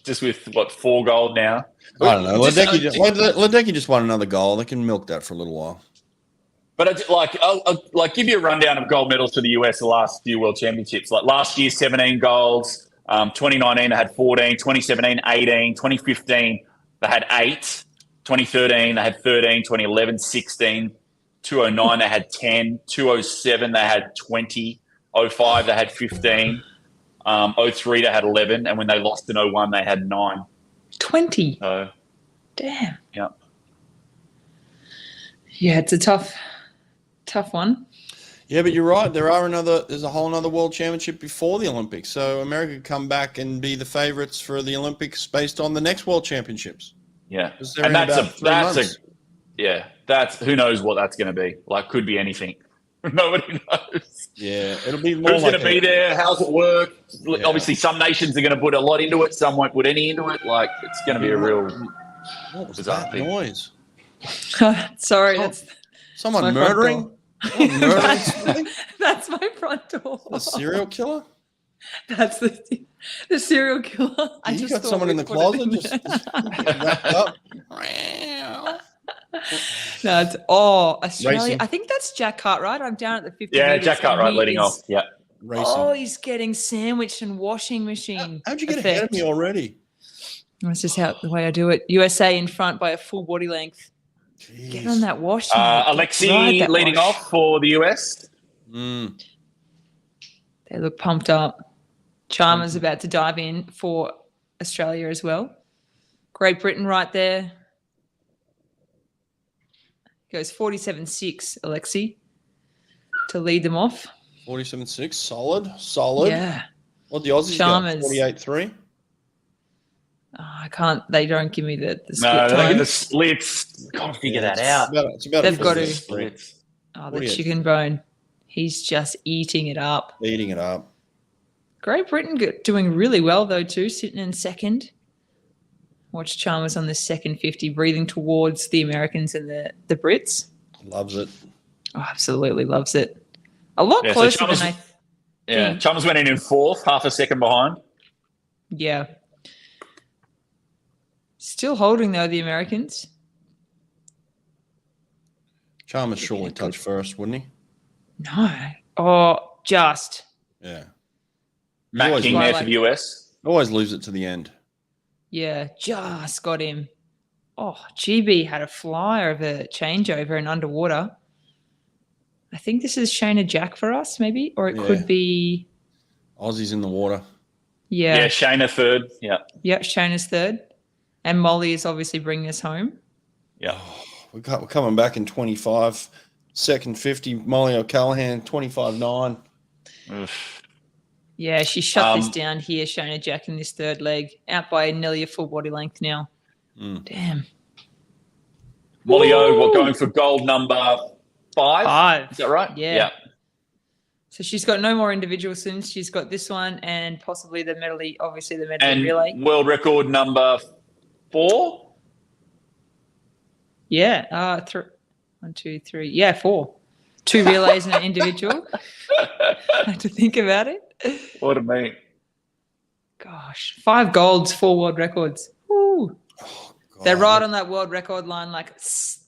Just with, 4 gold now? I don't know. Ledecky just won another gold. They can milk that for a little while. But I'll give you a rundown of gold medals for the US the last few World Championships. Like last year, 17 golds. 2019, they had 14. 2017, 18. 2015, they had 8. 2013, they had 13. 2011, 16. 2009, they had 10. 2007, they had 20. 05, they had 15. 03, they had 11. And when they lost in 01, they had 9. 20? So, damn. Yeah. Yeah, it's a tough one. Yeah, but you're right. There's a whole other world championship before the Olympics. So America could come back and be the favorites for the Olympics based on the next world championships. Yeah. And that's who knows what that's going to be. Like, could be anything. Nobody knows. Yeah, it'll be more. Who's going to be there? How's it work? Yeah. Obviously, some nations are going to put a lot into it. Some won't put any into it. Like, it's going to be a real bizarre thing. Noise. Sorry, that's someone murdering. That's my front door. A serial killer. That's the serial killer. You got someone in the closet just wrapped up. No, it's Australia. Racing. I think that's Jack Cartwright. I'm down at the 50 Yeah, meters, Jack and Cartwright he leading is- off. Yeah. Racing. Oh, he's getting sandwiched and washing machine. How'd you get ahead of me already? That's just the way I do it. USA in front by a full body length. Jeez. Get on that wash. mate. Get Alexi right that leading wash. off for the US. Mm. They look pumped up. Chalmers about to dive in for Australia as well. Great Britain right there. Goes 47.6, Alexi, to lead them off. 47.6, solid. Yeah. What the Aussies Chalmers. got? 48.3. Oh, I can't. They don't give me the split No, they time. get the splits. Got to figure that out. It's about They've got to. Splits. Oh, the 48. chicken bone. He's just eating it up. Eating it up. Great Britain doing really well, though, too, sitting in second. Watch Chalmers on the second 50, breathing towards the Americans and the Brits. Loves it. Oh, absolutely loves it. A lot Yeah, so closer Chalmers- than I Yeah, Chalmers went in fourth, half a second behind. Yeah. Still holding, though, the Americans. Chalmers surely touch first, wouldn't he? No. Oh, just. Yeah. Matt Always King like- there for the US. Always leaves it to the end. Yeah, just got him. Oh, GB had a flyer of a changeover and underwater. I think this is Shayna Jack for us, maybe, or it Yeah. could be. Aussies in the water. Yeah, Yeah, Shayna third. Yeah. yeah, Shayna's third, and Molly is obviously bringing us home. Yeah. We're coming back in 25. Second 50, Molly O'Callaghan, 25.9. Oof. Yeah, she shut this down here, Shayna Jack, in this third leg, out by nearly a full body length now. Mm. Damn. Molly O, Woo! we're going for gold number 5. 5. Is that right? Yeah. So she's got no more individual swims. She's got this one and possibly the medley, obviously the medley And relay. world record number 4. Yeah. 1, 2, 3. Yeah, 4. 2 relays and an individual. I have to think about it. What a mate. Gosh, 5 golds, 4 world records. Woo. Oh, God. They're right on that world record line. Like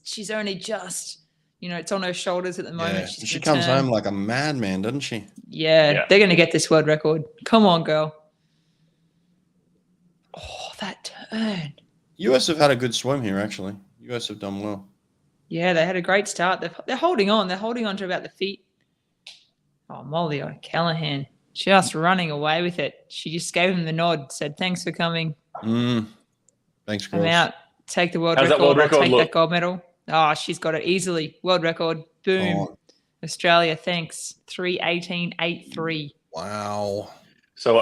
she's only just, it's on her shoulders at the moment. Yeah. She's She gonna comes turn. home like a madman, doesn't she? Yeah, they're going to get this world record. Come on, girl. Oh, that turn. US have had a good swim here, actually. US have done well. Yeah, they had a great start. They're holding on. They're holding on to about the feet. Oh, Molly O'Callaghan just running away with it. She just gave him the nod, said, thanks for coming. Thanks, girls. I'm out. Take the world How's that record. world I'll record take look? that gold medal. Oh, she's got it easily. World record. Boom. Oh, Australia, thanks. 3:18.83. wow. So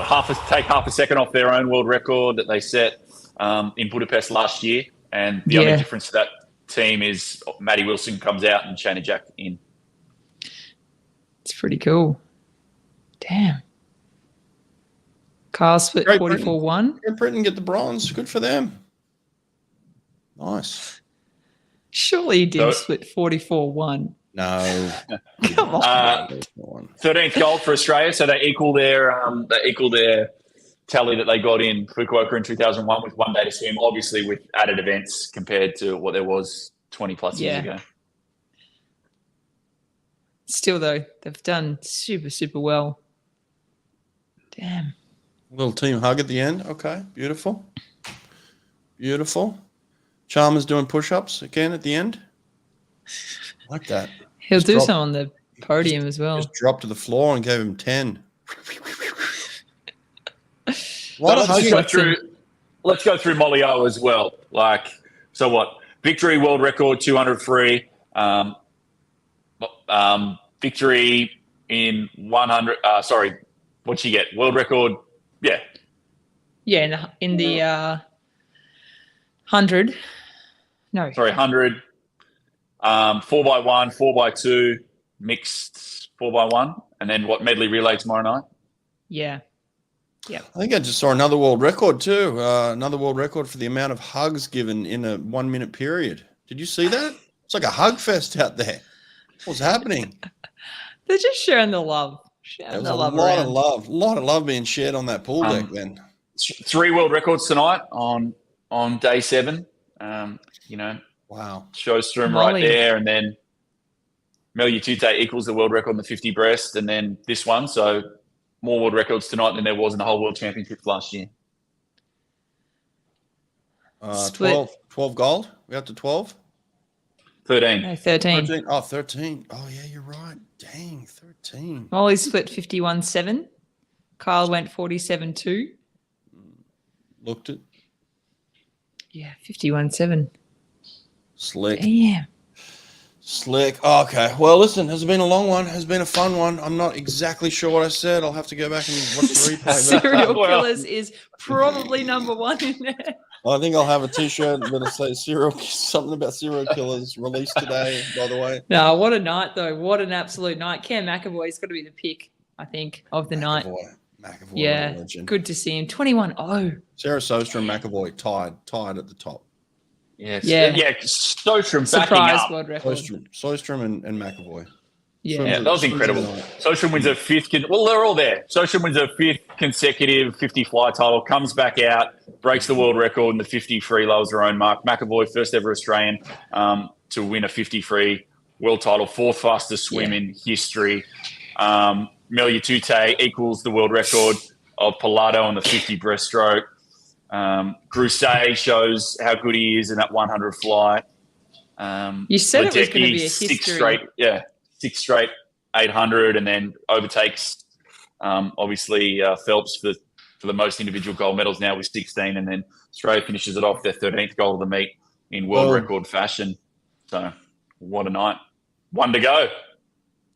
take half a second off their own world record that they set in Budapest last year. And the only difference to that team is Maddie Wilson comes out and Shayna Jack in. It's pretty cool. Damn. Carl split Great 44-1. Great Britain get the bronze. Good for them. Nice. Surely he did So- split 44-1. No. Come on. 13th gold for Australia, so they equal their tally that they got in Fukuoka in 2001 with 1 day to swim, obviously with added events compared to what there was 20 plus years ago. Still, though, they've done super, super well. Damn. Little team hug at the end. Okay. Beautiful. Beautiful. Chalmers doing push-ups again at the end. Like that. He'll Just do drop- some on the podium as well. Just dropped to the floor and gave him 10. Let's go through Molly O as well. So what? Victory world record 200 free. Victory in 100. What'd she get? World record. Yeah. Yeah, in the 100. No. Sorry, 100. 4x1, 4x2, mixed 4x1, and then what? Medley relay tomorrow night. Yeah. I think I just saw another world record too. Another world record for the amount of hugs given in a 1 minute period. Did you see that? It's like a hug fest out there. What's happening? They're just sharing the love. There was a lot of love being shared on that pool deck then. 3 world records tonight on day 7. Wow. Sjostrom Molly. right there. And then Meagen Nay equals the world record on the 50 breast. And then this one. So more world records tonight than there was in the whole World Championships last year. Split. 12 gold. We up to 12? 13. No, 13. 13. Oh, 13. Oh, yeah, you're right. Dang, 13. Molly split 51-7. Kyle went 47-2. Looked it. Yeah, 51-7. Slick. Damn. Slick. Oh, okay. Well, listen, has been a long one. Has been a fun one. I'm not exactly sure what I said. I'll have to go back and watch the replay. Serial killers is probably number one in there. I think I'll have a T-shirt that'll say something about serial killers released today. By the way. No, what a night though! What an absolute night. Cam McAvoy's got to be the pick, I think, of the night. McAvoy, Yeah, legend. good to see him. 21-0. Sarah Sjostrom, McAvoy tied at the top. Yes. Yeah. Yeah. Sjostrom Surprise backing up. world record. Sjostrom and McAvoy. Yeah. That was incredible. Sjostrom wins a fifth. Well, they're all there. Sjostrom wins a fifth consecutive 50 fly title, comes back out, breaks the world record in the 50 free, lowers her own mark. McAvoy, first ever Australian to win a 50 free world title, fourth fastest swim in history. Meagen Nay equals the world record of Polo on the 50 breaststroke. Grousset shows how good he is in that 100 fly. You said it was going to be a six history. Six straight 800, and then overtakes obviously Phelps for the most individual gold medals now with 16, and then Australia finishes it off their 13th gold of the meet in world record fashion. So what a night. One to go.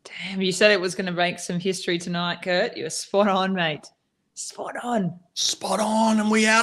Damn, you said it was going to make some history tonight, Kurt. You're spot on, mate. Spot on. Spot on, and we out.